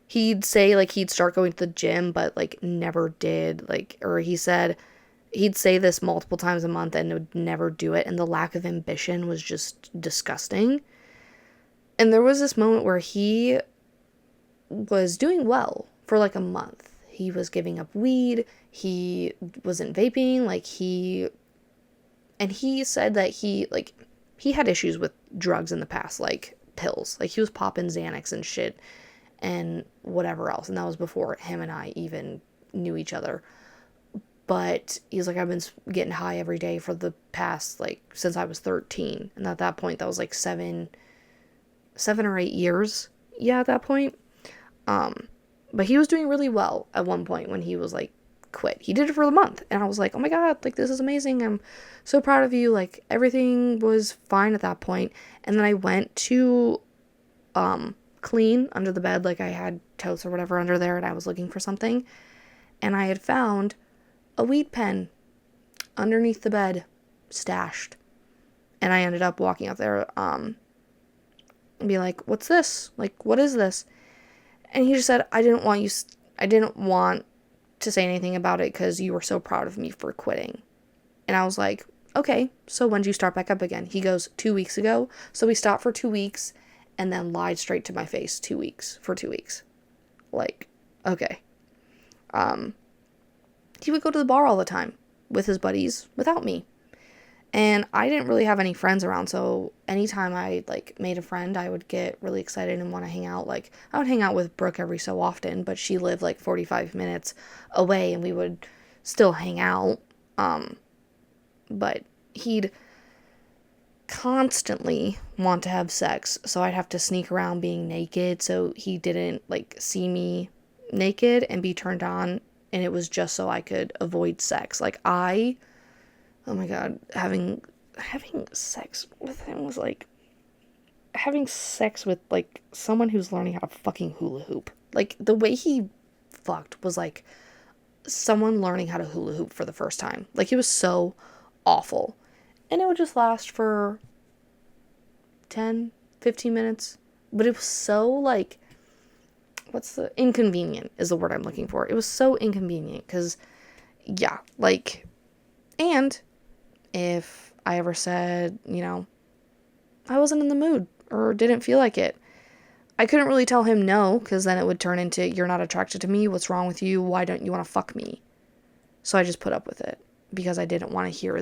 He'd say, like, he'd start going to the gym, but, like, never did. Like, or he'd say this multiple times a month and would never do it, and the lack of ambition was just disgusting. And there was this moment where he was doing well for, like, a month. He was giving up weed, he wasn't vaping, like, he said that he had issues with drugs in the past, like pills. Like, he was popping Xanax and shit and whatever else, and that was before him and I even knew each other. But he's like, I've been getting high every day for the past, like, since I was 13. And at that point, that was, like, 7 or 8 years. Yeah, at that point. But he was doing really well at one point when he was, like, quit. He did it for the month. And I was like, oh my God, like, this is amazing. I'm so proud of you. Like, everything was fine at that point. And then I went to, clean under the bed. Like, I had totes or whatever under there, and I was looking for something. And I had found a weed pen underneath the bed, stashed. And I ended up walking up there, and be like, what's this? Like, what is this? And he just said, I didn't want to say anything about it because you were so proud of me for quitting. And I was like, okay, so when did you start back up again? He goes, 2 weeks ago. So we stopped for 2 weeks and then lied straight to my face 2 weeks, for 2 weeks. Like, okay. He would go to the bar all the time with his buddies without me. And I didn't really have any friends around, so anytime I, like, made a friend, I would get really excited and want to hang out. Like, I would hang out with Brooke every so often, but she lived, like, 45 minutes away, and we would still hang out. But he'd constantly want to have sex, so I'd have to sneak around being naked so he didn't, like, see me naked and be turned on, and it was just so I could avoid sex. Like, oh my god, having sex with him was like having sex with, like, someone who's learning how to fucking hula hoop. Like, the way he fucked was like someone learning how to hula hoop for the first time. Like, it was so awful. And it would just last for 10, 15 minutes. But it was so, like, inconvenient is the word I'm looking for. It was so inconvenient because, yeah, like, and if I ever said, I wasn't in the mood or didn't feel like it, I couldn't really tell him no, because then it would turn into, you're not attracted to me, what's wrong with you, why don't you want to fuck me? So I just put up with it, because I didn't want to hear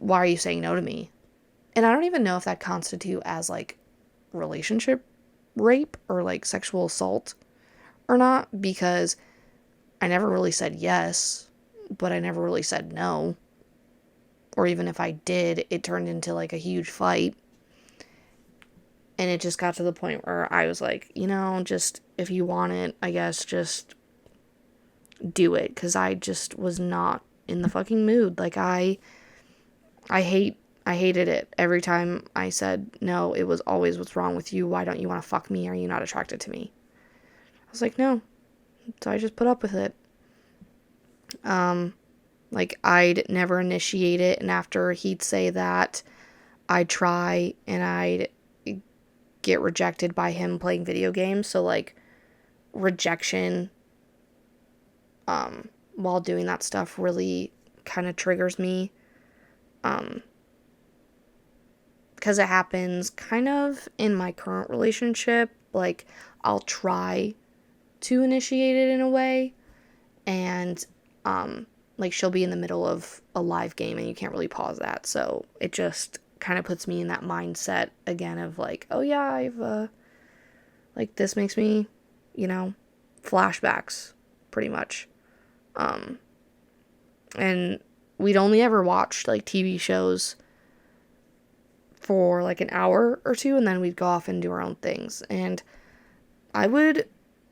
why are you saying no to me? And I don't even know if that constitute as, like, relationship rape or, like, sexual assault or not, because I never really said yes, but I never really said no. Or even if I did, it turned into, like, a huge fight. And it just got to the point where I was like, just, if you want it, I guess, just do it. Because I just was not in the fucking mood. Like, I hated it. Every time I said no, it was always, what's wrong with you? Why don't you want to fuck me? Are you not attracted to me? I was like, no. So I just put up with it. Like, I'd never initiate it, and after he'd say that, I'd try, and I'd get rejected by him playing video games. So, like, rejection while doing that stuff really kind of triggers me, because it happens kind of in my current relationship. Like, I'll try to initiate it in a way, and like, she'll be in the middle of a live game and you can't really pause that, so it just kind of puts me in that mindset again of, like, oh yeah, I've like, this makes me, flashbacks pretty much. And we'd only ever watched, like, TV shows for, like, an hour or two, and then we'd go off and do our own things. And I would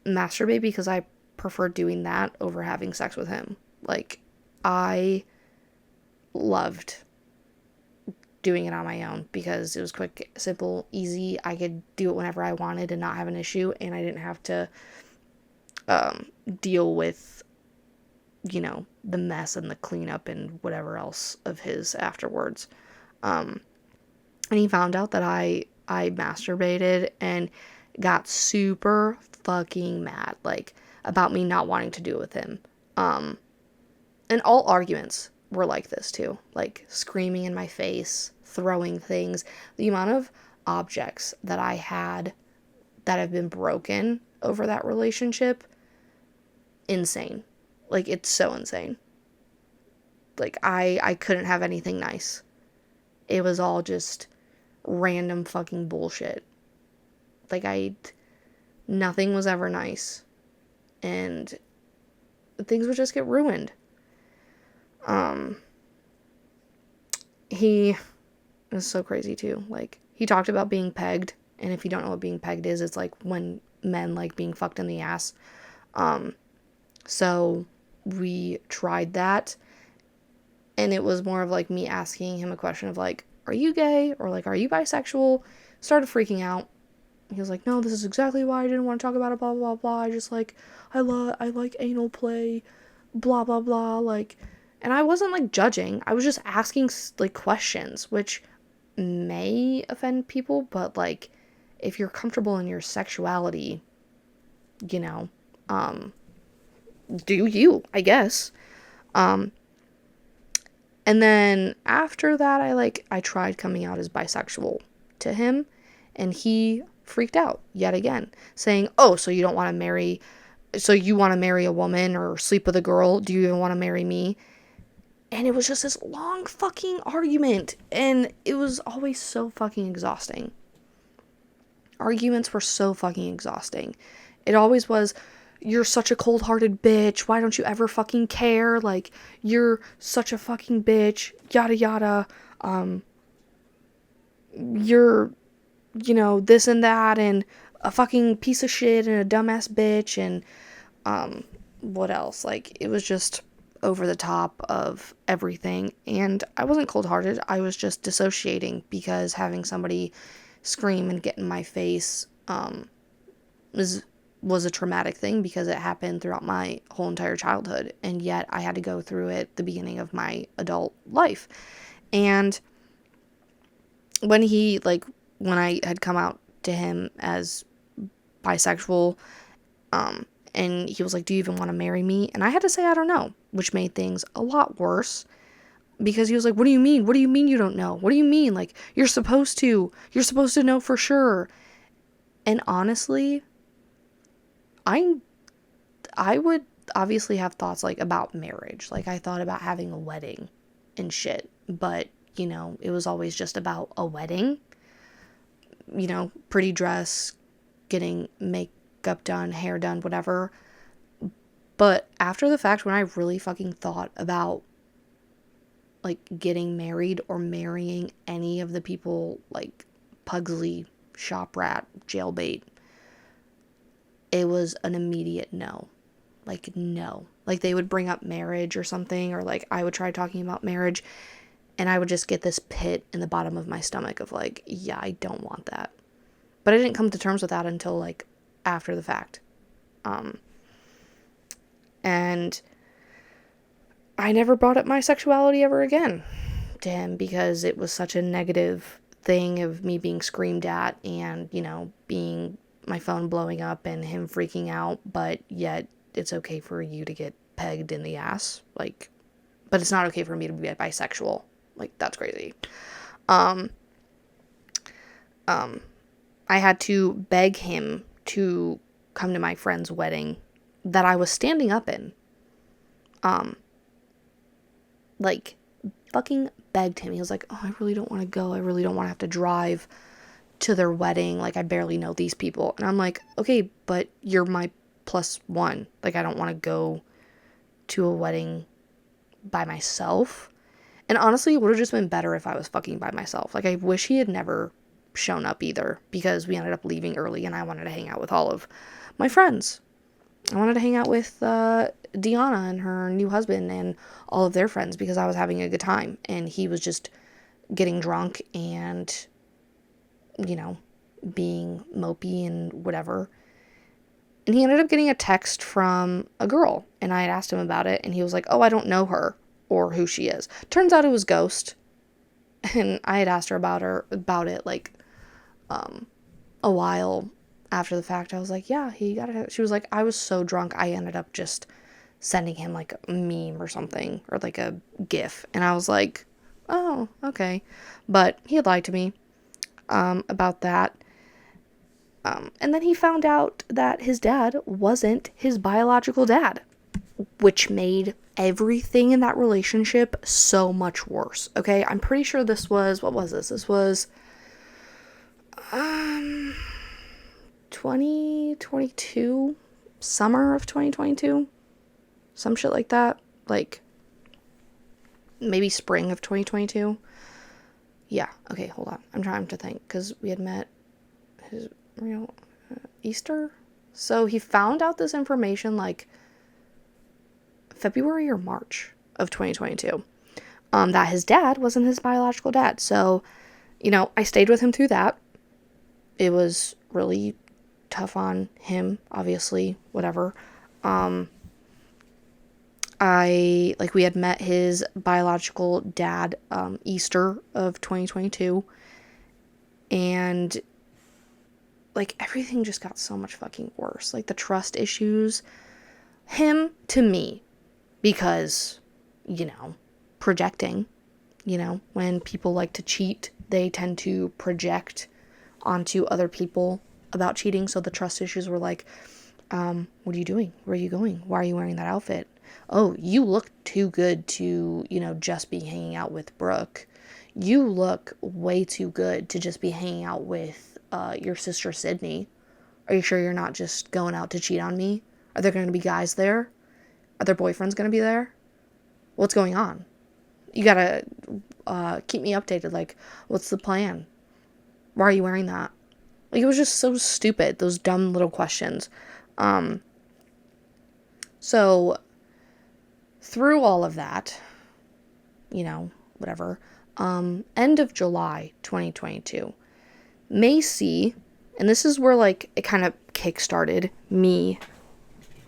masturbate because I prefer doing that over having sex with him. Like, I loved doing it on my own because it was quick, simple, easy. I could do it whenever I wanted and not have an issue, and I didn't have to deal with, the mess and the cleanup and whatever else of his afterwards. And he found out that I masturbated and got super fucking mad, like, about me not wanting to do it with him. And all arguments were like this too, like, screaming in my face, throwing things. The amount of objects that I had that have been broken over that relationship, insane. Like, it's so insane. Like, I couldn't have anything nice. It was all just random fucking bullshit. Like, nothing was ever nice. And things would just get ruined. He was so crazy too. Like, he talked about being pegged, and if you don't know what being pegged is, it's like when men like being fucked in the ass. So we tried that, and it was more of, like, me asking him a question of, like, are you gay? Or, like, are you bisexual? Started freaking out. He was like, no, this is exactly why I didn't want to talk about it, blah, blah, blah. I just, like, I like anal play, blah, blah, blah, like, and I wasn't, like, judging. I was just asking, like, questions, which may offend people, but like, if you're comfortable in your sexuality, you know, do you, I guess. Um, and then after that, I tried coming out as bisexual to him, and he freaked out yet again, saying, "Oh, so you don't want to marry, so you want to marry a woman or sleep with a girl? Do you even want to marry me?" And it was just this long fucking argument, and it was always so fucking exhausting. Arguments were so fucking exhausting. It always was, "You're such a cold-hearted bitch. Why don't you ever fucking care? Like, you're such a fucking bitch. Yada yada. You're, this and that, and a fucking piece of shit, and a dumbass bitch," and, what else? Like, it was just over the top of everything. And I wasn't cold-hearted. I was just dissociating, because having somebody scream and get in my face, was a traumatic thing, because it happened throughout my whole entire childhood, and yet I had to go through it at the beginning of my adult life. And when I had come out to him as bisexual, and he was like, "Do you even want to marry me?" And I had to say, "I don't know," which made things a lot worse, because he was like, "What do you mean? What do you mean you don't know? What do you mean? Like, you're supposed to know for sure." And honestly, I I would obviously have thoughts like about marriage. Like, I thought about having a wedding and shit, but it was always just about a wedding. Pretty dress, getting makeup done, hair done, whatever. But after the fact, when I really fucking thought about like getting married or marrying any of the people like Pugsley, shop rat, jailbait, it was an immediate no. Like, no. Like, they would bring up marriage or something, or like I would try talking about marriage, and I would just get this pit in the bottom of my stomach of like, yeah, I don't want that. But I didn't come to terms with that until like after the fact. And I never brought up my sexuality ever again to him, because it was such a negative thing of me being screamed at, and, being my phone blowing up and him freaking out, but yet it's okay for you to get pegged in the ass. Like, but it's not okay for me to be bisexual. Like, that's crazy. Um, I had to beg him to come to my friend's wedding that I was standing up in. Like, fucking begged him. He was like, "Oh, I really don't want to go. I really don't want to have to drive to their wedding. Like, I barely know these people." And I'm like, "Okay, but you're my plus one. Like, I don't want to go to a wedding by myself." And honestly, it would have just been better if I was fucking by myself. Like, I wish he had never shown up either, because we ended up leaving early, and I wanted to hang out with all of my friends. I wanted to hang out with Deanna and her new husband and all of their friends, because I was having a good time, and he was just getting drunk and, being mopey and whatever. And he ended up getting a text from a girl, and I had asked him about it, and he was like, "Oh, I don't know her or who she is." Turns out it was Ghost, and I had asked her about it like a while after the fact. I was like, "Yeah, he got it." She was like, "I was so drunk, I ended up just sending him like a meme or something, or like a GIF." And I was like, "Oh, okay." But he had lied to me about that. And then he found out that his dad wasn't his biological dad, which made everything in that relationship so much worse. Okay, I'm pretty sure this was, what was this? This was 2022, summer of 2022, some shit like that. Like, maybe spring of 2022. Yeah, okay, hold on. I'm trying to think, because we had met his real Easter. So he found out this information like February or March of 2022, that his dad wasn't his biological dad. So, I stayed with him through that. It was really tough on him, obviously, whatever. We had met his biological dad, Easter of 2022, And, like, everything just got so much fucking worse. Like, the trust issues, him to me, because, projecting, when people like to cheat, they tend to project onto other people about cheating. So the trust issues were like, what are you doing? Where are you going? Why are you wearing that outfit? Oh, you look too good to, just be hanging out with Brooke. You look way too good to just be hanging out with your sister Sydney. Are you sure you're not just going out to cheat on me? Are there going to be guys there? Are their boyfriends going to be there? What's going on? You gotta keep me updated. Like, what's the plan? Why are you wearing that? Like, it was just so stupid, those dumb little questions. So, through all of that, whatever, end of July 2022, Macy, and this is where, like, it kind of kick-started me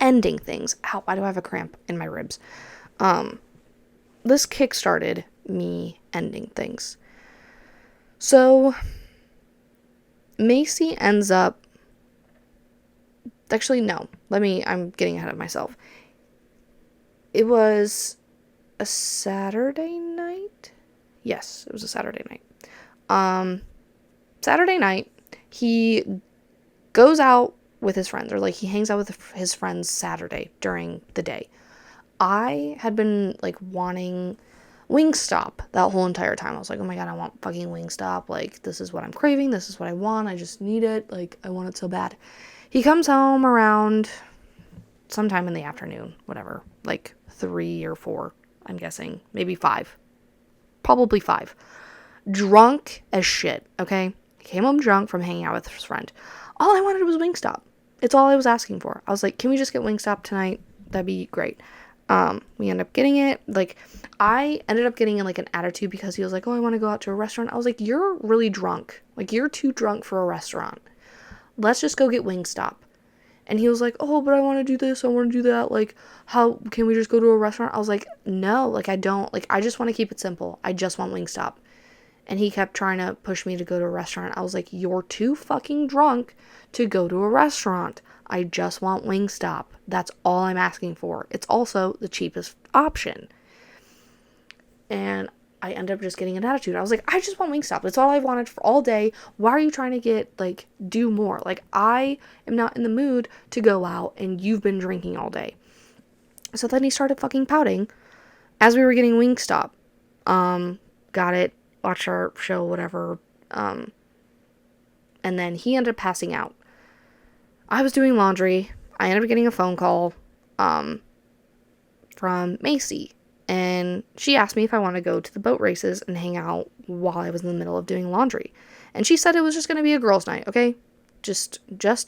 ending things. Ow, why do I have a cramp in my ribs? This kick-started me ending things. So, Macy ends up... Actually, no. I'm getting ahead of myself. It was a Saturday night? Yes, it was a Saturday night. Saturday night, he goes out with his friends, or, like, he hangs out with his friends Saturday during the day. I had been, like, wanting Wingstop that whole entire time. I was like, oh my god, I want fucking Wingstop. Like, this is what I'm craving. This is what I want. I just need it. Like, I want it so bad. He comes home around sometime in the afternoon, whatever, like 3 or 4, I'm guessing. Maybe 5. Probably 5. Drunk as shit, okay? He came home drunk from hanging out with his friend. All I wanted was Wingstop. It's all I was asking for. I was like, can we just get Wingstop tonight? That'd be great. We ended up getting it. Like, I ended up getting like an attitude because he was like, oh, I want to go out to a restaurant. I was like, you're really drunk. Like, you're too drunk for a restaurant. Let's just go get Wingstop. And he was like, oh, but I want to do this. I want to do that. Like, how can we just go to a restaurant? I was like, no, like, I don't. Like, I just want to keep it simple. I just want Wingstop. And he kept trying to push me to go to a restaurant. I was like, you're too fucking drunk to go to a restaurant. I just want Wingstop. That's all I'm asking for. It's also the cheapest option. And I ended up just getting an attitude. I was like, I just want Wingstop. That's all I've wanted for all day. Why are you trying to do more? Like, I am not in the mood to go out and you've been drinking all day. So then he started fucking pouting as we were getting Wingstop. Got it. Watched our show, whatever. And then he ended up passing out. I was doing laundry. I ended up getting a phone call from Macy. And she asked me if I want to go to the boat races and hang out while I was in the middle of doing laundry. And she said it was just going to be a girls' night, okay? Just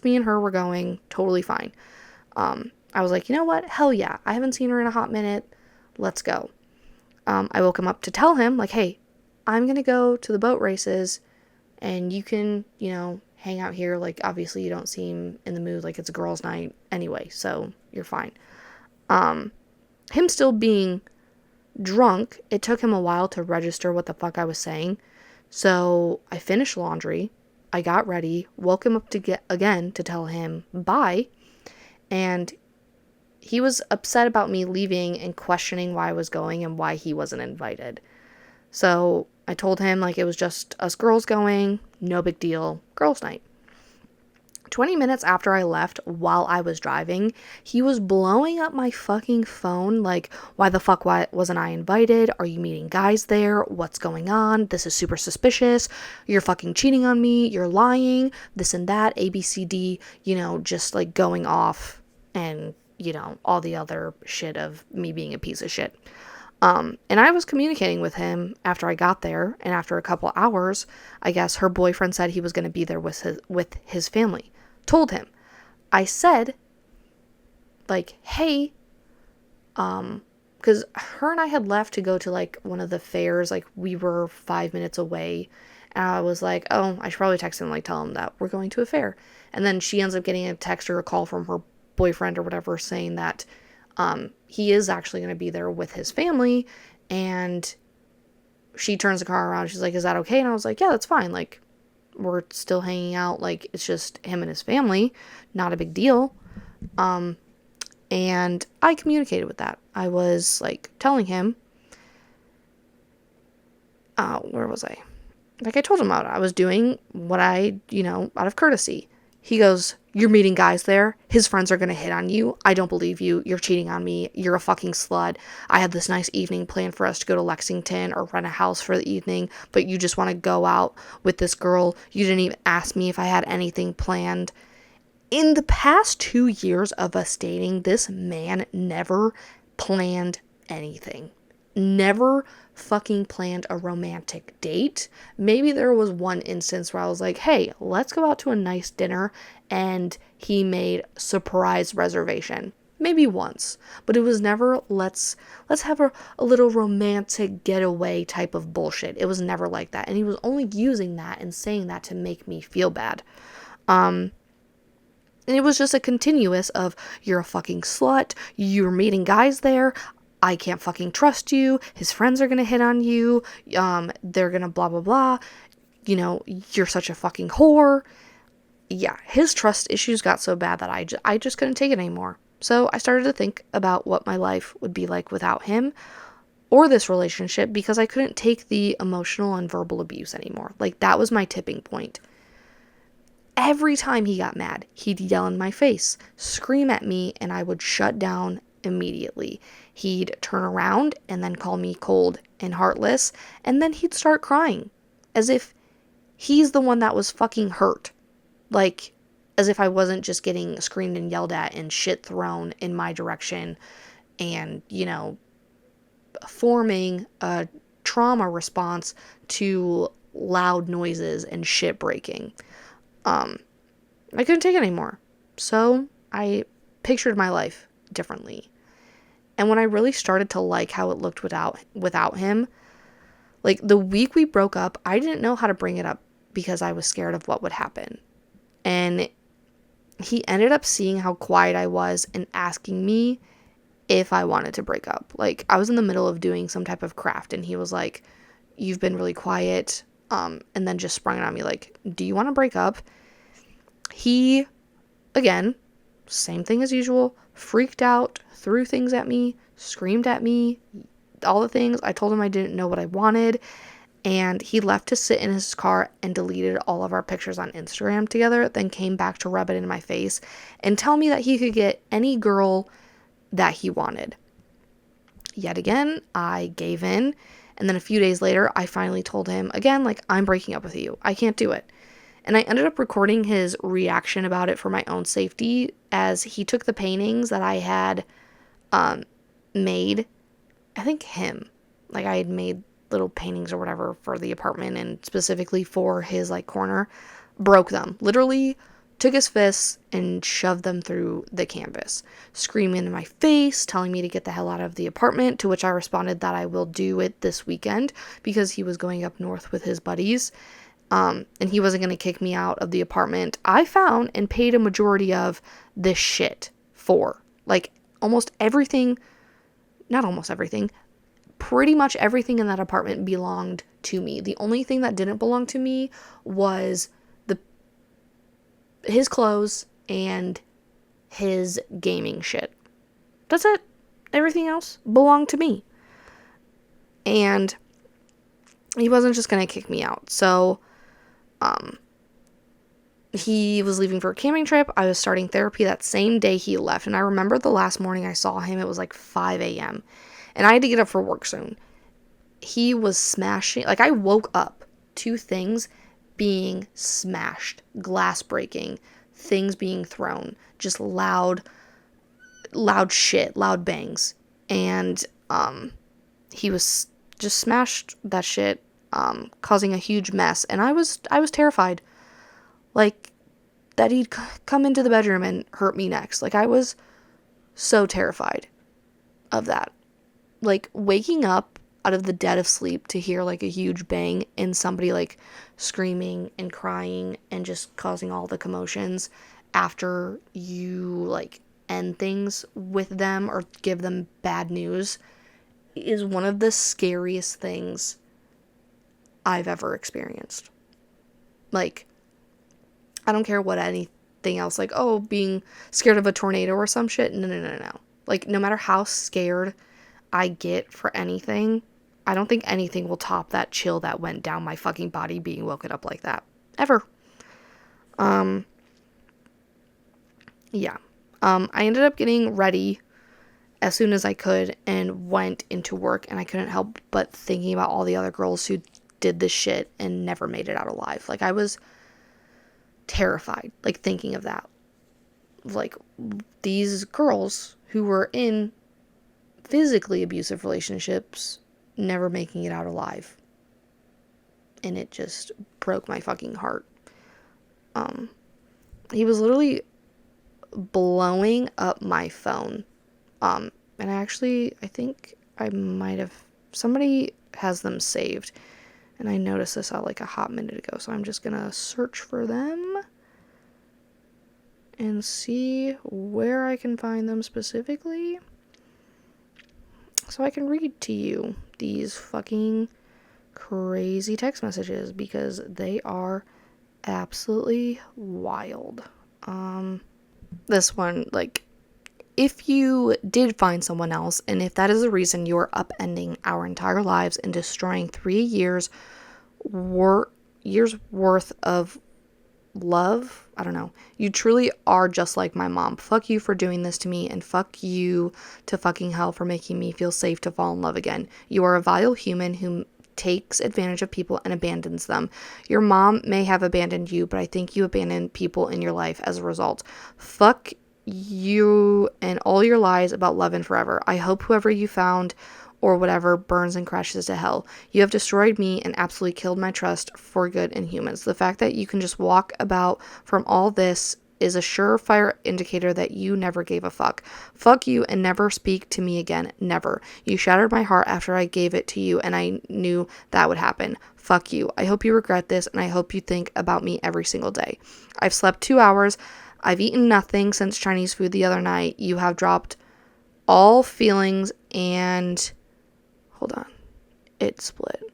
me and her were going. Totally fine. I was like, you know what? Hell yeah. I haven't seen her in a hot minute. Let's go. I woke him up to tell him, like, hey, I'm going to go to the boat races and you can, hang out here. Like, obviously you don't seem in the mood, like it's a girls' night anyway, so you're fine. Him still being drunk, it took him a while to register what the fuck I was saying. So I finished laundry, I got ready, woke him up again to tell him bye, and he was upset about me leaving and questioning why I was going and why he wasn't invited. So I told him, like, it was just us girls going, no big deal, girls' night. 20 minutes after I left, while I was driving, he was blowing up my fucking phone, like, why the fuck wasn't I invited? Are you meeting guys there? What's going on? This is super suspicious. You're fucking cheating on me. You're lying. This and that, A, B, C, D, just, like, going off and, all the other shit of me being a piece of shit. And I was communicating with him after I got there, and after a couple hours, I guess her boyfriend said he was going to be there with his family. Told him. I said, like, hey, because her and I had left to go to, like, one of the fairs, like, we were 5 minutes away, and I was like, oh, I should probably text him, like, tell him that we're going to a fair. And then she ends up getting a text or a call from her boyfriend or whatever saying that he is actually going to be there with his family, and she turns the car around. She's like, is that okay? And I was like, yeah, that's fine. Like, We're still hanging out. Like, it's just him and his family. Not a big deal. And I communicated with that. I was, like, telling him, where was I? Like, I told him I was doing what I, out of courtesy. He goes, "You're meeting guys there. His friends are going to hit on you. I don't believe you. You're cheating on me. You're a fucking slut. I had this nice evening planned for us to go to Lexington or rent a house for the evening, but you just want to go out with this girl. You didn't even ask me if I had anything planned." In the past 2 years of us dating, this man never planned anything. Never fucking planned a romantic date. Maybe there was one instance where I was like, "Hey, let's go out to a nice dinner," and he made surprise reservation. Maybe once, but it was never let's have a little romantic getaway type of bullshit. It was never like that. And he was only using that and saying that to make me feel bad. And it was just a continuous of, "You're a fucking slut. You're meeting guys there. I can't fucking trust you. His friends are going to hit on you. They're going to blah, blah, blah. You're such a fucking whore." Yeah, his trust issues got so bad that I just couldn't take it anymore. So I started to think about what my life would be like without him or this relationship, because I couldn't take the emotional and verbal abuse anymore. Like, that was my tipping point. Every time he got mad, he'd yell in my face, scream at me, and I would shut down immediately. He'd turn around and then call me cold and heartless, and then he'd start crying, as if he's the one that was fucking hurt. Like, as if I wasn't just getting screamed and yelled at and shit thrown in my direction and, forming a trauma response to loud noises and shit breaking. I couldn't take it anymore. So I pictured my life differently. And when I really started to like how it looked without him, like, the week we broke up, I didn't know how to bring it up because I was scared of what would happen. And he ended up seeing how quiet I was and asking me if I wanted to break up. Like, I was in the middle of doing some type of craft and he was like, "You've been really quiet." And then just sprung it on me like, "Do you want to break up?" He, again, same thing as usual, freaked out, threw things at me, screamed at me, all the things. I told him I didn't know what I wanted, and he left to sit in his car and deleted all of our pictures on Instagram together, then came back to rub it in my face and tell me that he could get any girl that he wanted. Yet again, I gave in, and then a few days later, I finally told him again, like, "I'm breaking up with you. I can't do it." And I ended up recording his reaction about it for my own safety, as he took the paintings that I had made. I think him. Like, I had made little paintings or whatever for the apartment and specifically for his, like, corner. Broke them. Literally took his fists and shoved them through the canvas. Screaming in my face, telling me to get the hell out of the apartment, to which I responded that I will do it this weekend because he was going up north with his buddies. And he wasn't going to kick me out of the apartment I found and paid a majority of this shit for. Like, almost everything, not almost everything, pretty much everything in that apartment belonged to me. The only thing that didn't belong to me was his clothes and his gaming shit. That's it. Everything else belonged to me. And he wasn't just going to kick me out. So, he was leaving for a camping trip. I was starting therapy that same day he left. And I remember the last morning I saw him, it was like 5 a.m. And I had to get up for work soon. He was smashing, like, I woke up to things being smashed, glass breaking, things being thrown, just loud shit, loud bangs. And he was just smashed that shit, causing a huge mess. And I was terrified, like, that he'd come into the bedroom and hurt me next. Like, I was so terrified of that. Like, waking up out of the dead of sleep to hear, like, a huge bang and somebody, like, screaming and crying and just causing all the commotions after you, like, end things with them or give them bad news is one of the scariest things I've ever experienced. Like, I don't care what anything else, like, oh, being scared of a tornado or some shit. No, no, no, no. Like, no matter how scared I get for anything, I don't think anything will top that chill that went down my fucking body being woken up like that. Ever. Yeah. I ended up getting ready as soon as I could and went into work, and I couldn't help but thinking about all the other girls who did this shit and never made it out alive. Like, I was terrified, like, thinking of that. Like, these girls who were in physically abusive relationships never making it out alive. And it just broke my fucking heart. He was literally blowing up my phone. And I think I might have, somebody has them saved. And I noticed this out like a hot minute ago. So I'm just gonna search for them and see where I can find them specifically, so I can read to you these fucking crazy text messages, because they are absolutely wild. This one, like, if you did find someone else, and if that is the reason you are upending our entire lives and destroying 3 years worth of love, I don't know, you truly are just like my mom. Fuck you for doing this to me, and fuck you to fucking hell for making me feel safe to fall in love again. You are a vile human who takes advantage of people and abandons them. Your mom may have abandoned you, but I think you abandoned people in your life as a result. Fuck you and all your lies about love and forever. I hope whoever you found or whatever burns and crashes to hell. You have destroyed me and absolutely killed my trust for good in humans. The fact that you can just walk about from all this is a surefire indicator that you never gave a fuck. Fuck you and never speak to me again. Never. You shattered my heart after I gave it to you, and I knew that would happen. Fuck you. I hope you regret this, and I hope you think about me every single day. I've slept 2 hours. I've eaten nothing since Chinese food the other night. You have dropped all feelings and... Hold on. It split.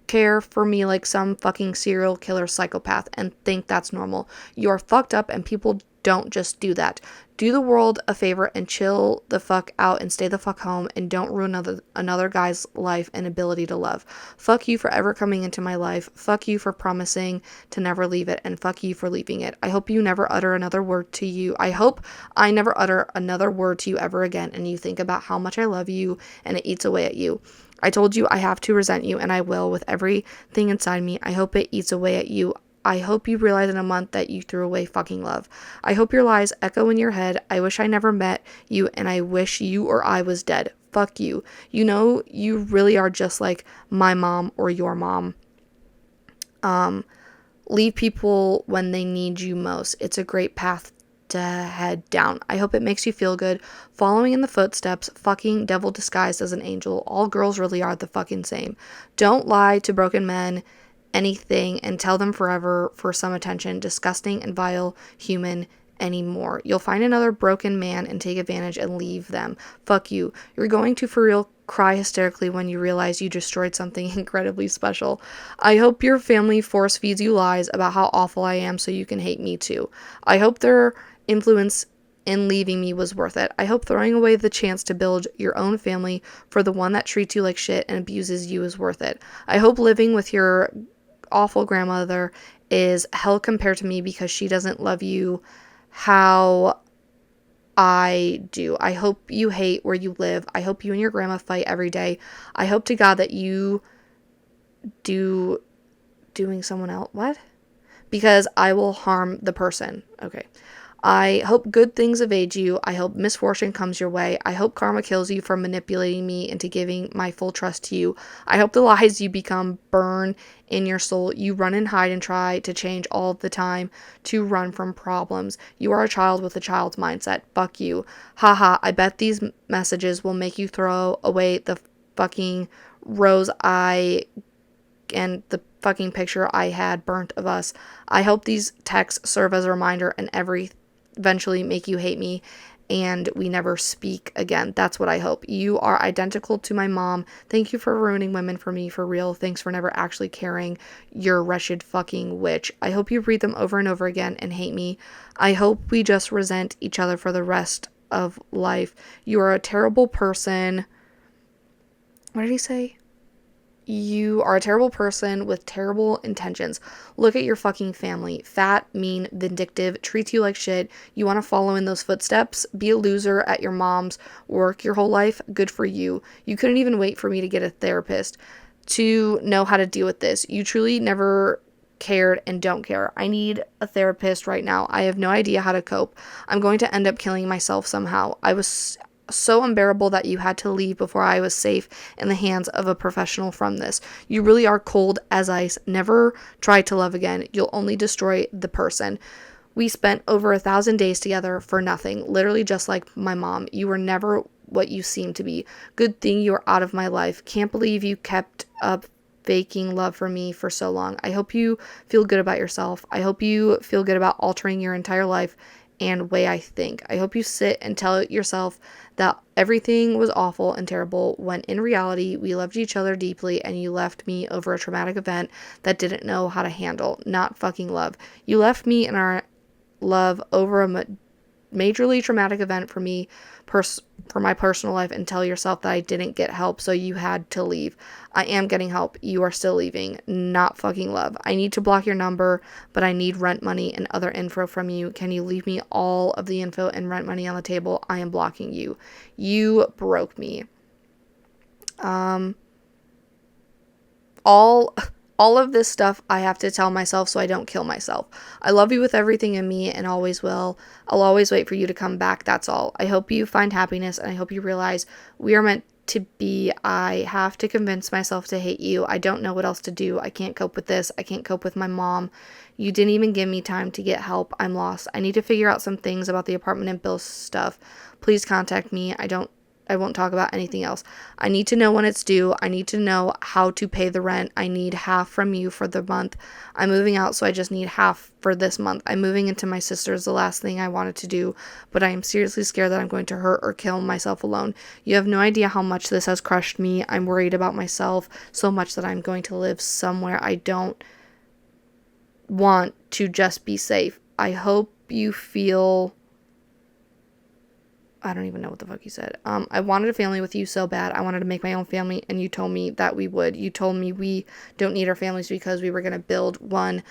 Care for me like some fucking serial killer psychopath and think that's normal. You're fucked up, and people don't just do that. Do the world a favor and chill the fuck out and stay the fuck home, and don't ruin another guy's life and ability to love. Fuck you for ever coming into my life. Fuck you for promising to never leave it, and fuck you for leaving it. I hope you never utter another word to you. I hope I never utter another word to you ever again, and you think about how much I love you and it eats away at you. I told you I have to resent you, and I will with everything inside me. I hope it eats away at you. I hope you realize in a month that you threw away fucking love. I hope your lies echo in your head. I wish I never met you, and I wish you or I was dead. Fuck you. You know, you really are just like my mom or your mom. Leave people when they need you most. It's a great path to head down. I hope it makes you feel good. Following in the footsteps, fucking devil disguised as an angel. All girls really are the fucking same. Don't lie to broken men anything and tell them forever for some attention. Disgusting and vile human anymore. You'll find another broken man and take advantage and leave them. Fuck you. You're going to for real cry hysterically when you realize you destroyed something incredibly special. I hope your family force feeds you lies about how awful I am so you can hate me too. I hope their influence in leaving me was worth it. I hope throwing away the chance to build your own family for the one that treats you like shit and abuses you is worth it. I hope living with your awful grandmother is hell compared to me because she doesn't love you how I do. I hope you hate where you live. I hope you and your grandma fight every day. I hope to God that you doing someone else. What? Because I will harm the person. Okay. I hope good things evade you. I hope misfortune comes your way. I hope karma kills you for manipulating me into giving my full trust to you. I hope the lies you become burn in your soul. You run and hide and try to change all the time to run from problems. You are a child with a child's mindset. Fuck you. Haha, I bet these messages will make you throw away the fucking rose and the fucking picture I had burnt of us. I hope these texts serve as a reminder and eventually make you hate me and we never speak again. That's what I hope. You are identical to my mom. Thank you for ruining women for me, for real. Thanks for never actually caring. You're wretched fucking witch. I hope you read them over and over again and hate me. I hope we just resent each other for the rest of life. You are a terrible person. What did he say? You are a terrible person with terrible intentions. Look at your fucking family. Fat, mean, vindictive, treats you like shit. You want to follow in those footsteps? Be a loser at your mom's work your whole life? Good for you. You couldn't even wait for me to get a therapist to know how to deal with this. You truly never cared and don't care. I need a therapist right now. I have no idea how to cope. I'm going to end up killing myself somehow. I was so unbearable that you had to leave before I was safe in the hands of a professional from this. You really are cold as ice. Never try to love again. You'll only destroy the person. We spent over 1,000 days together for nothing, literally just like my mom. You were never what you seemed to be. Good thing you are out of my life. Can't believe you kept up faking love for me for so long. I hope you feel good about yourself. I hope you feel good about altering your entire life and way I think. I hope you sit and tell yourself that everything was awful and terrible when in reality we loved each other deeply and you left me over a traumatic event that didn't know how to handle. Not fucking love. You left me and our love over a majorly traumatic event for me, for my personal life, and tell yourself that I didn't get help, so you had to leave. I am getting help. You are still leaving. Not fucking love. I need to block your number, but I need rent money and other info from you. Can you leave me all of the info and rent money on the table? I am blocking you. You broke me. All of this stuff I have to tell myself so I don't kill myself. I love you with everything in me and always will. I'll always wait for you to come back. That's all. I hope you find happiness and I hope you realize we are meant to be. I have to convince myself to hate you. I don't know what else to do. I can't cope with this. I can't cope with my mom. You didn't even give me time to get help. I'm lost. I need to figure out some things about the apartment and bill stuff. Please contact me. I won't talk about anything else. I need to know when it's due. I need to know how to pay the rent. I need half from you for the month. I'm moving out, so I just need half for this month. I'm moving into my sister's, the last thing I wanted to do, but I am seriously scared that I'm going to hurt or kill myself alone. You have no idea how much this has crushed me. I'm worried about myself so much that I'm going to live somewhere I don't want to just be safe. I hope you feel... I don't even know what the fuck he said. I wanted a family with you so bad. I wanted to make my own family, and you told me that we would. You told me we don't need our families because we were going to build one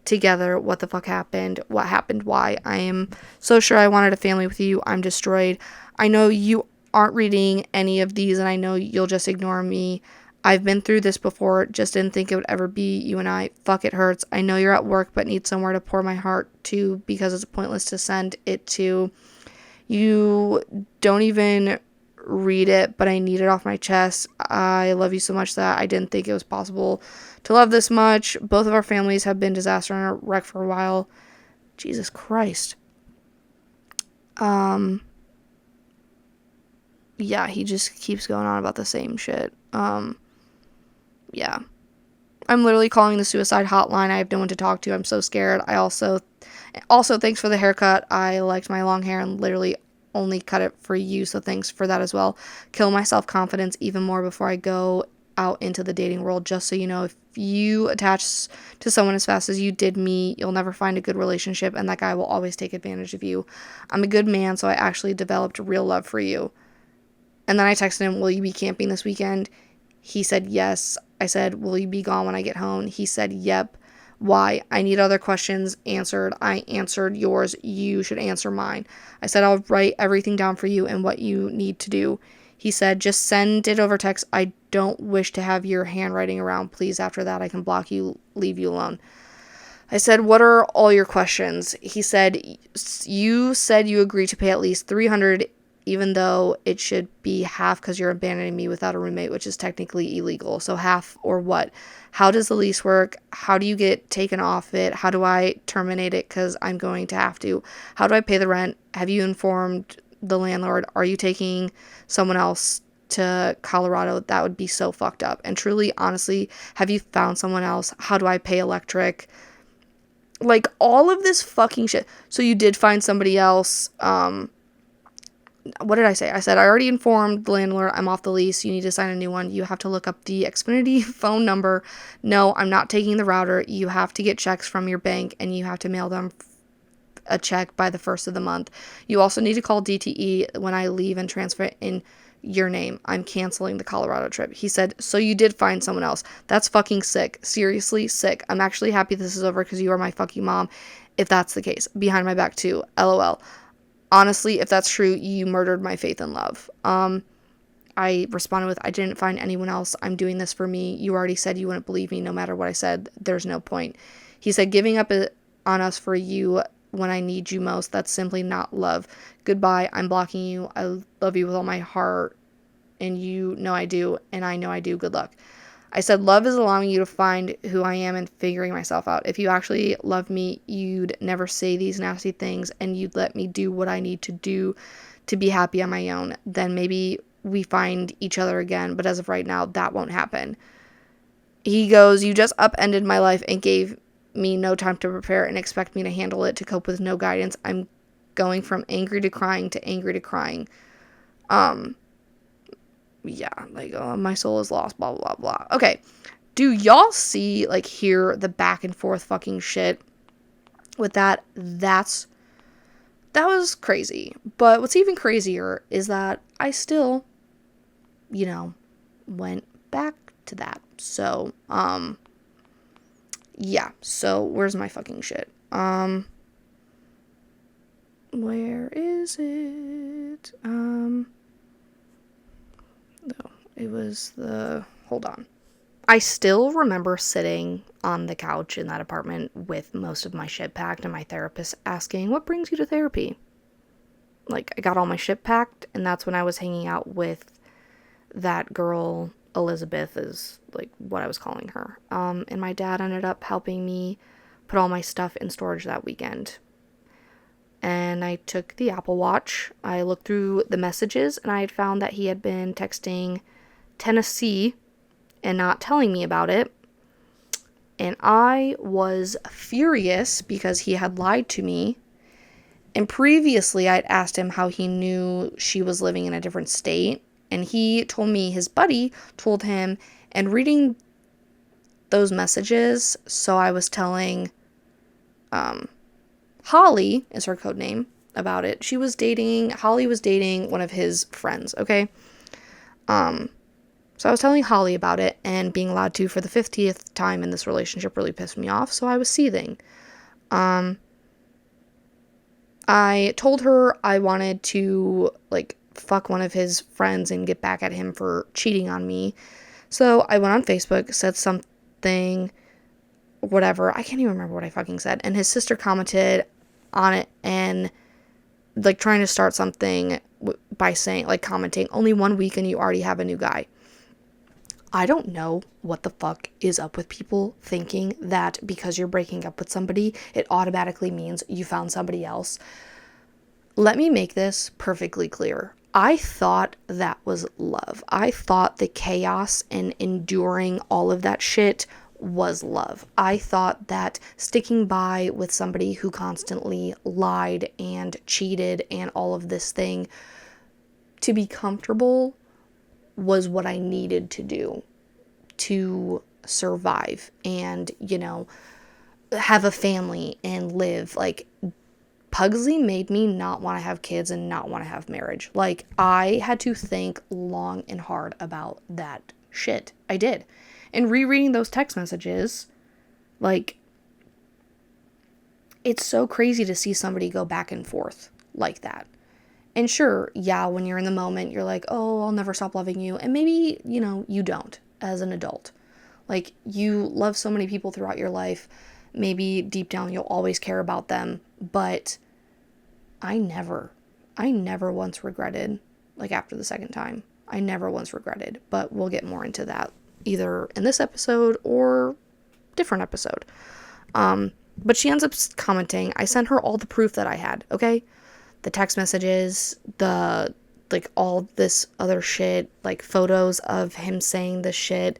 together. What the fuck happened? What happened? Why? I am so sure I wanted a family with you. I'm destroyed. I know you aren't reading any of these, and I know you'll just ignore me. I've been through this before. Just didn't think it would ever be you and I. Fuck, it hurts. I know you're at work, but need somewhere to pour my heart to because it's pointless to send it to. You don't even read it, but I need it off my chest. I love you so much that I didn't think it was possible to love this much. Both of our families have been disaster and a wreck for a while. Jesus Christ. Yeah, he just keeps going on about the same shit. Yeah. I'm literally calling the suicide hotline. I have no one to talk to. I'm so scared. I also, thanks for the haircut. I liked my long hair and literally only cut it for you, so thanks for that as well. Kill my self-confidence even more before I go out into the dating world. Just so you know, if you attach to someone as fast as you did me, you'll never find a good relationship, and that guy will always take advantage of you. I'm a good man, so I actually developed real love for you. And then I texted him, will you be camping this weekend? He said yes. I said, will you be gone when I get home? He said, yep. Why? I need other questions answered. I answered yours. You should answer mine. I said, I'll write everything down for you and what you need to do. He said, just send it over text. I don't wish to have your handwriting around. Please, after that, I can block you, leave you alone. I said, what are all your questions? He said, you said you agree to pay at least $300, even though it should be half because you're abandoning me without a roommate, which is technically illegal. So half or what? How does the lease work? How do you get taken off it? How do I terminate it? Because I'm going to have to. How do I pay the rent? Have you informed the landlord? Are you taking someone else to Colorado? That would be so fucked up. And truly, honestly, have you found someone else? How do I pay electric? Like, all of this fucking shit. So you did find somebody else. what did I say? I said, I already informed the landlord I'm off the lease. You need to sign a new one. You have to look up the Xfinity phone number. No, I'm not taking the router. You have to get checks from your bank and you have to mail them a check by the first of the month. You also need to call DTE when I leave and transfer it in your name. I'm canceling the Colorado trip. He said, so you did find someone else. That's fucking sick. Seriously sick. I'm actually happy this is over because you are my fucking mom. If that's the case. Behind my back too. LOL. Honestly, if that's true, you murdered my faith and love. I responded with, I didn't find anyone else. I'm doing this for me. You already said you wouldn't believe me no matter what I said. There's no point. He said, giving up on us for you when I need you most, that's simply not love. Goodbye. I'm blocking you. I love you with all my heart. And you know I do. And I know I do. Good luck. I said, love is allowing you to find who I am and figuring myself out. If you actually love me, you'd never say these nasty things and you'd let me do what I need to do to be happy on my own. Then maybe we find each other again. But as of right now, that won't happen. He goes, you just upended my life and gave me no time to prepare and expect me to handle it, to cope with no guidance. I'm going from angry to crying to angry to crying. Yeah, like, oh, my soul is lost, blah, blah, blah. Okay, do y'all see, like, hear the back and forth fucking shit with that? That was crazy. But what's even crazier is that I still, went back to that. So, yeah, so where's my fucking shit? Where is it? No, it was hold on. I still remember sitting on the couch in that apartment with most of my shit packed and my therapist asking, what brings you to therapy? Like, I got all my shit packed, and that's when I was hanging out with that girl, Elizabeth is, like, what I was calling her. And my dad ended up helping me put all my stuff in storage that weekend. And I took the Apple Watch. I looked through the messages, and I had found that he had been texting Tennessee and not telling me about it. And I was furious because he had lied to me. And previously, I'd asked him how he knew she was living in a different state. And he told me his buddy told him, and reading those messages, so I was telling Holly is her code name about it. Holly was dating one of his friends, okay? So I was telling Holly about it, and being lied to for the 50th time in this relationship really pissed me off, so I was seething. I told her I wanted to, like, fuck one of his friends and get back at him for cheating on me. So I went on Facebook, said something, whatever. I can't even remember what I fucking said. And his sister commented on it and, like, trying to start something by saying, like, commenting, only 1 week and you already have a new guy. I don't know what the fuck is up with people thinking that because you're breaking up with somebody, it automatically means you found somebody else. Let me make this perfectly clear. I thought that was love. I thought the chaos and enduring all of that shit was love. I thought that sticking by with somebody who constantly lied and cheated and all of this thing to be comfortable was what I needed to do to survive and, have a family and live. Like, Pugsley made me not want to have kids and not want to have marriage. Like, I had to think long and hard about that shit. I did. And rereading those text messages, like, it's so crazy to see somebody go back and forth like that. And sure, yeah, when you're in the moment, you're like, oh, I'll never stop loving you. And maybe, you don't as an adult. Like, you love so many people throughout your life. Maybe deep down you'll always care about them. But I never once regretted, like, after the second time. I never once regretted. But we'll get more into that either in this episode or different episode. But she ends up commenting. I sent her all the proof that I had, okay? The text messages, like, all this other shit, like, photos of him saying this shit,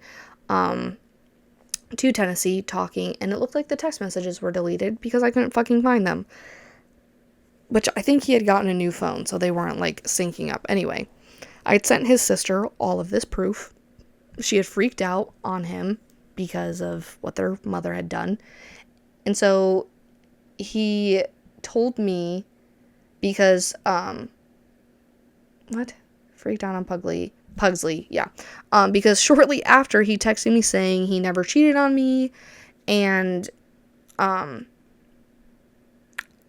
to Tennessee talking, and it looked like the text messages were deleted because I couldn't fucking find them. which I think he had gotten a new phone, so they weren't like syncing up. Anyway, I had sent his sister all of this proof. She had freaked out on him because of what their mother had done. And so he told me because, what? Freaked out on Pugsley, yeah. Because shortly after he texted me saying he never cheated on me, and,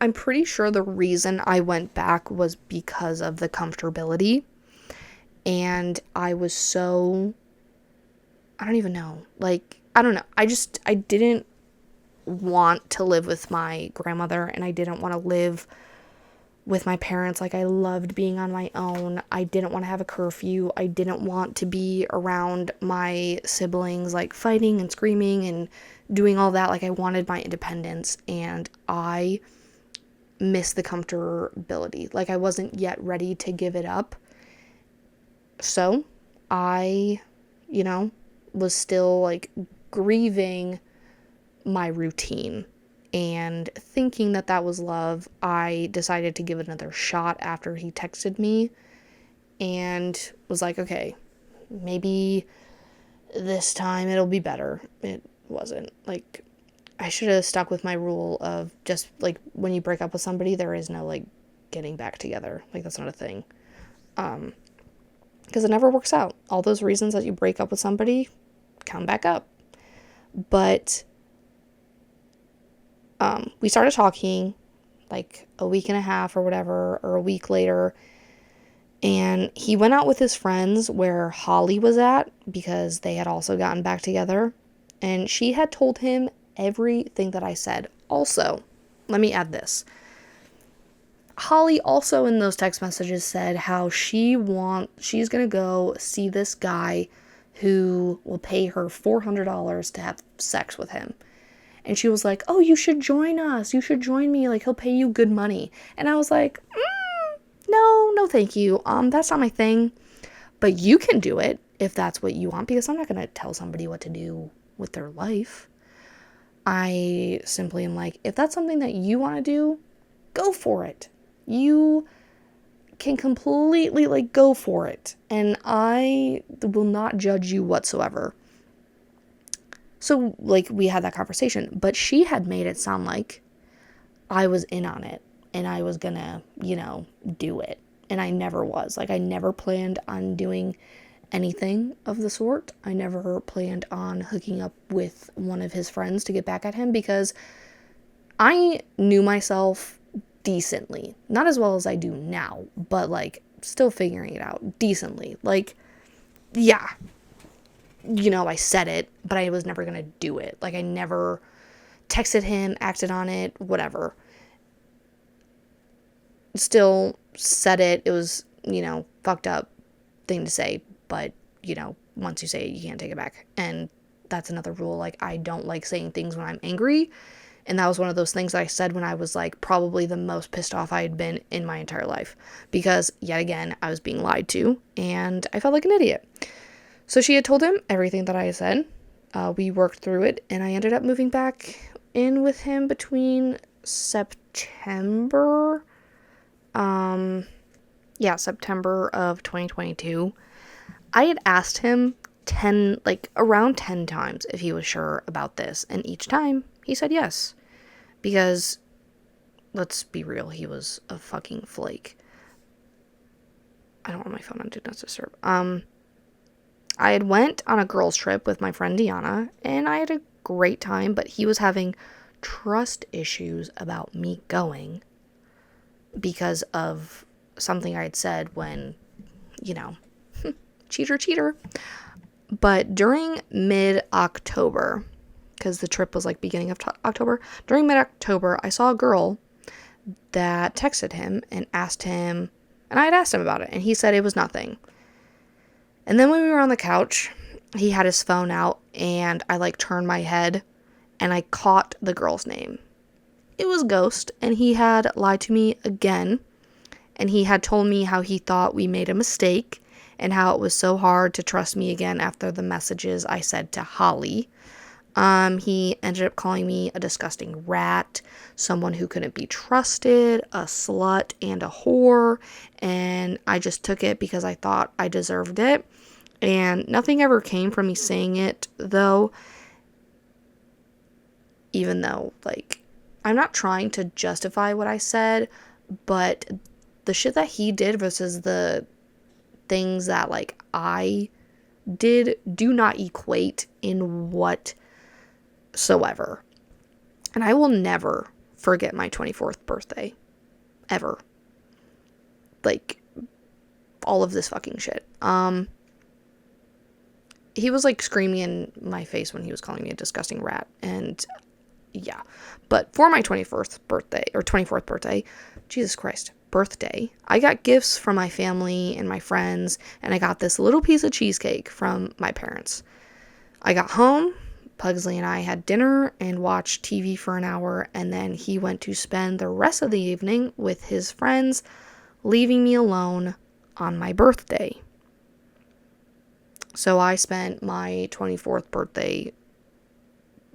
I'm pretty sure the reason I went back was because of the comfortability. And I was so, I don't even know. Like, I don't know. I didn't want to live with my grandmother, and I didn't want to live with my parents. Like, I loved being on my own. I didn't want to have a curfew. I didn't want to be around my siblings, like, fighting and screaming and doing all that. Like, I wanted my independence, and I missed the comfortability. Like, I wasn't yet ready to give it up. So I, was still like grieving my routine and thinking that that was love. I decided to give it another shot after he texted me and was like, okay, maybe this time it'll be better. It wasn't. Like, I should have stuck with my rule of just like when you break up with somebody, there is no like getting back together. Like, that's not a thing. Because it never works out. All those reasons that you break up with somebody come back up. But we started talking like a week and a half or whatever, or a week later, and he went out with his friends where Holly was at because they had also gotten back together, and she had told him everything that I said. Also, let me add this. Holly also in those text messages said how she's going to go see this guy who will pay her $400 to have sex with him. And she was like, oh, you should join us. You should join me. Like, he'll pay you good money. And I was like, no, thank you. That's not my thing. But you can do it if that's what you want, because I'm not going to tell somebody what to do with their life. I simply am like, if that's something that you want to do, go for it. You can completely like go for it, and I will not judge you whatsoever. So like we had that conversation, but she had made it sound like I was in on it and I was gonna, do it. And I never was. Like, I never planned on doing anything of the sort. I never planned on hooking up with one of his friends to get back at him, because I knew myself decently. Not as well as I do now, but like still figuring it out decently. Like, yeah, I said it, but I was never gonna do it. Like, I never texted him, acted on it, whatever. Still said it. It was, fucked up thing to say, but, once you say it, you can't take it back. And that's another rule. Like, I don't like saying things when I'm angry. And that was one of those things that I said when I was like probably the most pissed off I had been in my entire life, because yet again, I was being lied to and I felt like an idiot. So she had told him everything that I had said. We worked through it, and I ended up moving back in with him between September of 2022. I had asked him around 10 times if he was sure about this, and each time he said yes, because let's be real, he was a fucking flake. I don't want my phone on Do Not Disturb. I had went on a girls trip with my friend Deanna, and I had a great time, but he was having trust issues about me going because of something I had said when, cheater. But during mid-October, because the trip was like beginning of October, during mid-October, I saw a girl that texted him and asked him, and I had asked him about it, and he said it was nothing. And then when we were on the couch, he had his phone out, and I turned my head, and I caught the girl's name. It was Ghost, and he had lied to me again, and he had told me how he thought we made a mistake, and how it was so hard to trust me again after the messages I said to Holly. He ended up calling me a disgusting rat, someone who couldn't be trusted, a slut, and a whore. And I just took it because I thought I deserved it. And nothing ever came from me saying it, though. Even though, like, I'm not trying to justify what I said, but the shit that he did versus the things that, like, I did do not equate in whatsoever. And I will never forget my 24th birthday. Ever. Like, all of this fucking shit. He was, like, screaming in my face when he was calling me a disgusting rat. And, yeah. But for my 24th birthday, Jesus Christ, birthday, I got gifts from my family and my friends. And I got this little piece of cheesecake from my parents. I got home. Pugsley and I had dinner and watched TV for an hour, and then he went to spend the rest of the evening with his friends, leaving me alone on my birthday. So I spent my 24th birthday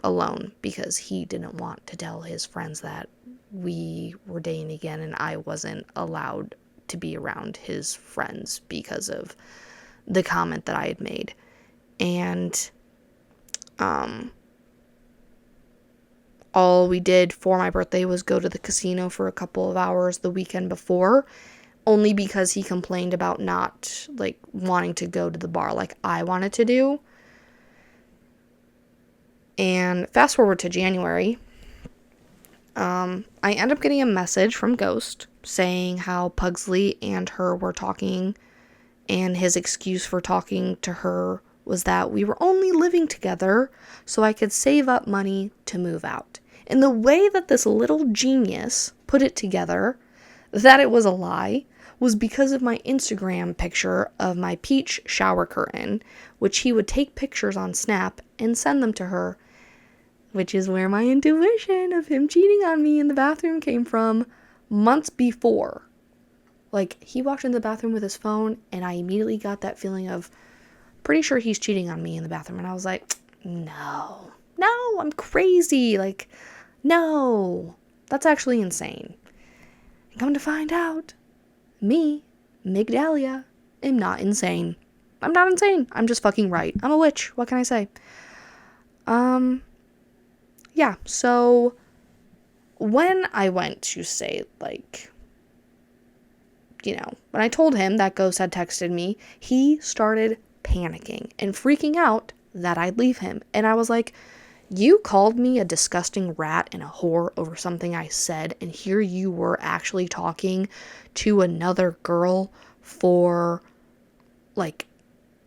alone because he didn't want to tell his friends that we were dating again, and I wasn't allowed to be around his friends because of the comment that I had made. And all we did for my birthday was go to the casino for a couple of hours the weekend before, only because he complained about not, like, wanting to go to the bar like I wanted to do. And fast forward to January, I end up getting a message from Ghost saying how Pugsley and her were talking, and his excuse for talking to her was that we were only living together so I could save up money to move out. And the way that this little genius put it together, that it was a lie, was because of my Instagram picture of my peach shower curtain, which he would take pictures on Snap and send them to her, which is where my intuition of him cheating on me in the bathroom came from months before. Like, he walked into the bathroom with his phone, and I immediately got that feeling of, pretty sure he's cheating on me in the bathroom. And I was like, no, I'm crazy. Like, no, that's actually insane. And come to find out, me, Migdalia, am not insane. I'm not insane. I'm just fucking right. I'm a witch. What can I say? Yeah, so when I went to say, like, when I told him that Ghost had texted me, he started panicking and freaking out that I'd leave him. And I was like, you called me a disgusting rat and a whore over something I said, and here you were actually talking to another girl for, like,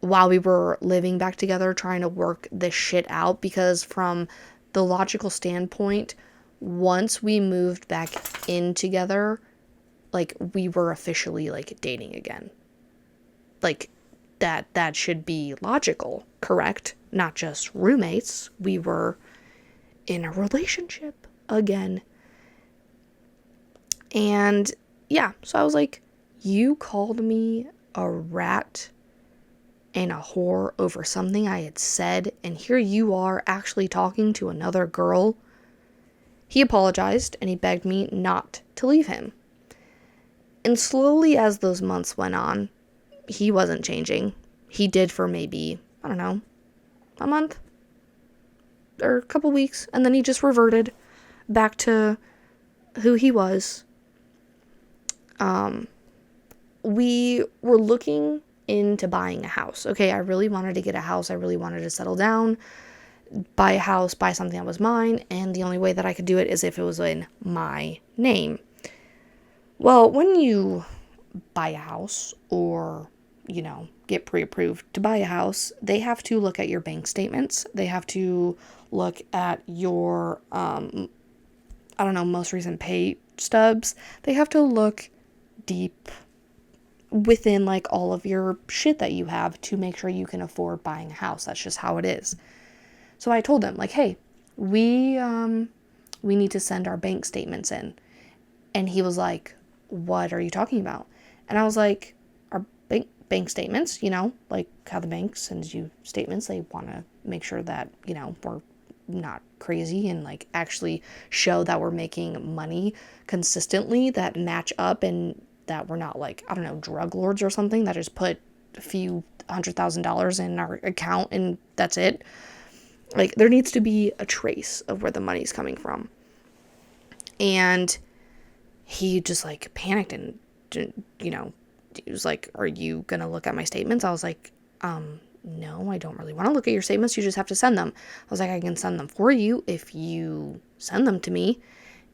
while we were living back together, trying to work this shit out, because from the logical standpoint, once we moved back in together, like, we were officially, like, dating again. Like, that should be logical, correct? Not just roommates. We were in a relationship again. And yeah, so I was like, you called me a rat and a whore over something I had said, and here you are actually talking to another girl. He apologized and he begged me not to leave him. And slowly, as those months went on, he wasn't changing. He did for maybe, I don't know, a month or a couple weeks, and then he just reverted back to who he was. We were looking into buying a house. Okay, I really wanted to get a house. I really wanted to settle down, buy a house, buy something that was mine, and the only way that I could do it is if it was in my name. Well, when you buy a house or, get pre-approved to buy a house, they have to look at your bank statements. They have to look at your, most recent pay stubs. They have to look deep within, like, all of your shit that you have to make sure you can afford buying a house. That's just how it is. So I told them, like, hey, we need to send our bank statements in. And he was like, what are you talking about? And I was like, our bank statements, like how the bank sends you statements. They want to make sure that, we're not crazy and like actually show that we're making money consistently that match up, and that we're not like, I don't know, drug lords or something that just put a few $100,000 in our account and that's it. Like, there needs to be a trace of where the money's coming from. And he just like panicked and, you know, he was like, are you going to look at my statements? I was like, no, I don't really want to look at your statements. You just have to send them. I was like, I can send them for you if you send them to me.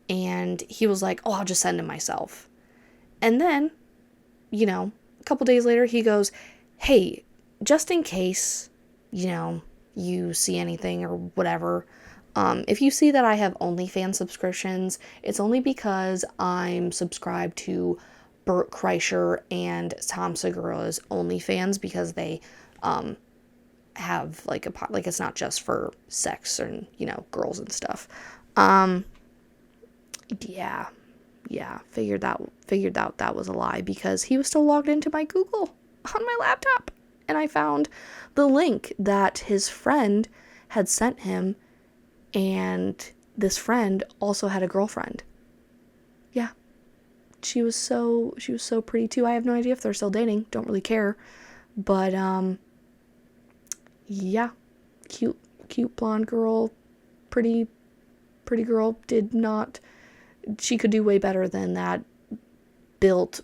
And he was like, oh, I'll just send them myself. And then, you know, a couple days later, he goes, hey, just in case, you know, you see anything or whatever, if you see that I have OnlyFans subscriptions, it's only because I'm subscribed to Bert Kreischer and Tom Segura's OnlyFans, because they have like like it's not just for sex and, you know, girls and stuff. Yeah, figured out that was a lie, because he was still logged into my Google on my laptop, and I found the link that his friend had sent him, and this friend also had a girlfriend. Yeah. She was so pretty too. I have no idea if they're still dating. Don't really care. But yeah. Cute blonde girl, pretty girl, she could do way better than that built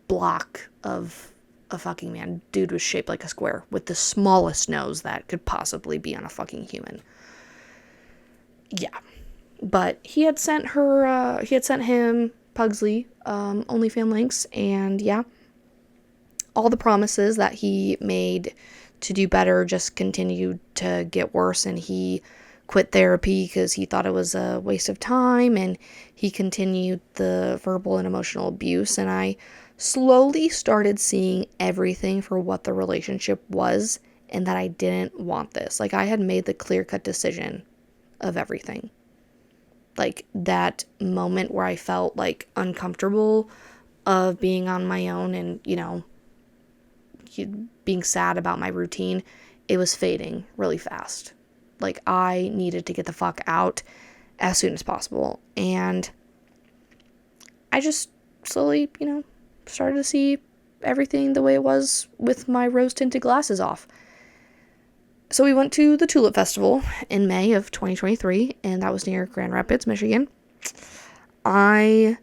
block of a fucking man. Dude was shaped like a square with the smallest nose that could possibly be on a fucking human. Yeah. But he had sent him Pugsley OnlyFans links, and yeah, all the promises that he made to do better just continued to get worse, and he quit therapy because he thought it was a waste of time, and he continued the verbal and emotional abuse, and I slowly started seeing everything for what the relationship was, and that I didn't want this. Like, I had made the clear-cut decision of everything. Like, that moment where I felt like uncomfortable of being on my own and, you know, being sad about my routine, it was fading really fast. Like, I needed to get the fuck out as soon as possible. And I just slowly, you know, started to see everything the way it was with my rose-tinted glasses off. So we went to the Tulip Festival in May of 2023, and that was near Grand Rapids, Michigan. I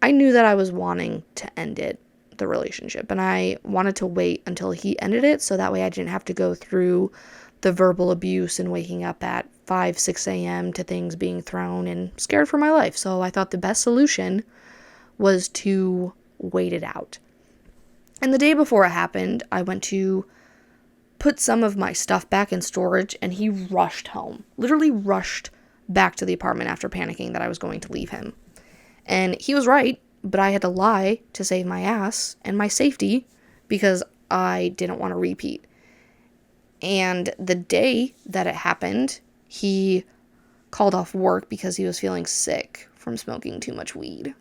knew that I was wanting to end the relationship, and I wanted to wait until he ended it, so that way I didn't have to go through the verbal abuse and waking up at 5, 6 a.m. to things being thrown and scared for my life. So I thought the best solution was to wait it out. And the day before it happened, I went to put some of my stuff back in storage, and he rushed home. Literally rushed back to the apartment after panicking that I was going to leave him. And he was right, but I had to lie to save my ass and my safety because I didn't want to repeat. And the day that it happened, he called off work because he was feeling sick from smoking too much weed.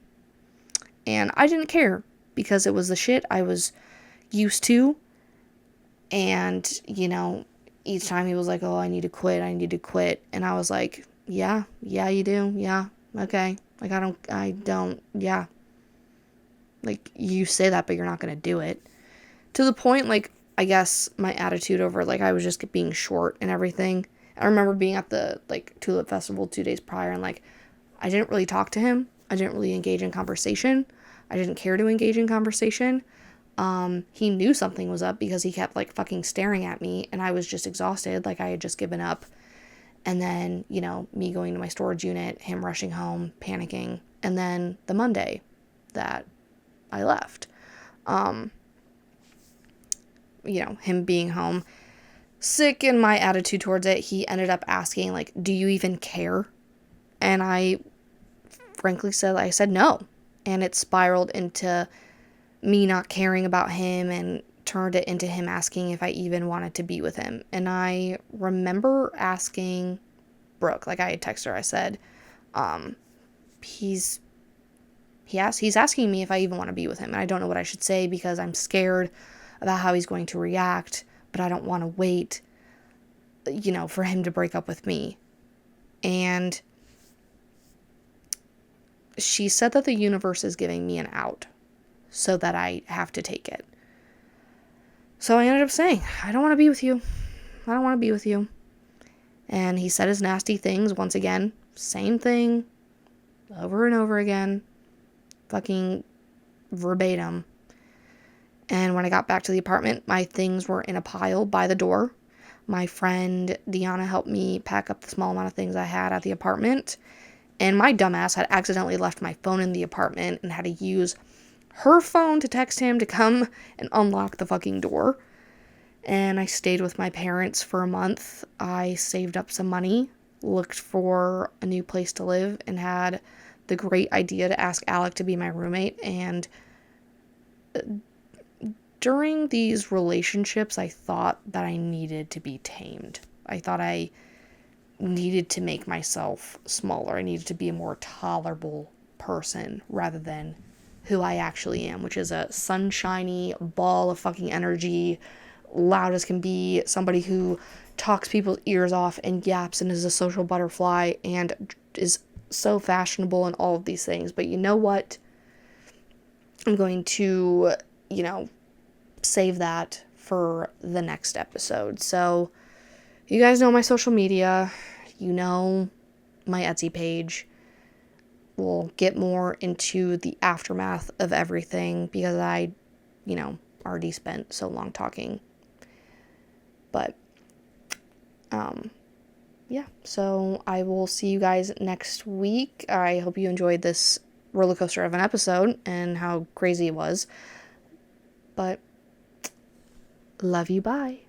And I didn't care because it was the shit I was used to. And, you know, each time he was like, oh, I need to quit. And I was like, yeah, you do. Yeah. Okay. Like, I don't, yeah. Like, you say that, but you're not going to do it. To the point, like, I guess my attitude over, like, I was just being short and everything. I remember being at the, like, Tulip Festival 2 days prior, and, like, I didn't really talk to him. I didn't really engage in conversation. I didn't care to engage in conversation. He knew something was up because he kept, like, fucking staring at me, and I was just exhausted, like, I had just given up. And then, you know, me going to my storage unit, him rushing home, panicking, and then the Monday that I left, you know, him being home, sick, and my attitude towards it, he ended up asking, like, do you even care? And I frankly said no. And it spiraled into me not caring about him and turned it into him asking if I even wanted to be with him. And I remember asking Brooke, like, I had texted her, I said, he's asking me if I even want to be with him. And I don't know what I should say because I'm scared about how he's going to react, but I don't want to wait, you know, for him to break up with me. And she said that the universe is giving me an out so that I have to take it. So I ended up saying, I don't want to be with you. I don't want to be with you. And he said his nasty things once again. Same thing. Over and over again. Fucking verbatim. And when I got back to the apartment, my things were in a pile by the door. My friend Deanna helped me pack up the small amount of things I had at the apartment. And my dumbass had accidentally left my phone in the apartment and had to use her phone to text him to come and unlock the fucking door. And I stayed with my parents for a month. I saved up some money, looked for a new place to live, and had the great idea to ask Alec to be my roommate. And during these relationships, I thought that I needed to be tamed. I thought I needed to make myself smaller. I needed to be a more tolerable person rather than who I actually am, which is a sunshiny ball of fucking energy, loud as can be, somebody who talks people's ears off and yaps and is a social butterfly and is so fashionable and all of these things. But you know what? I'm going to, save that for the next episode. So you guys know my social media, you know my Etsy page. We'll get more into the aftermath of everything because I, already spent so long talking. But, yeah, so I will see you guys next week. I hope you enjoyed this roller coaster of an episode and how crazy it was. But, love you, bye.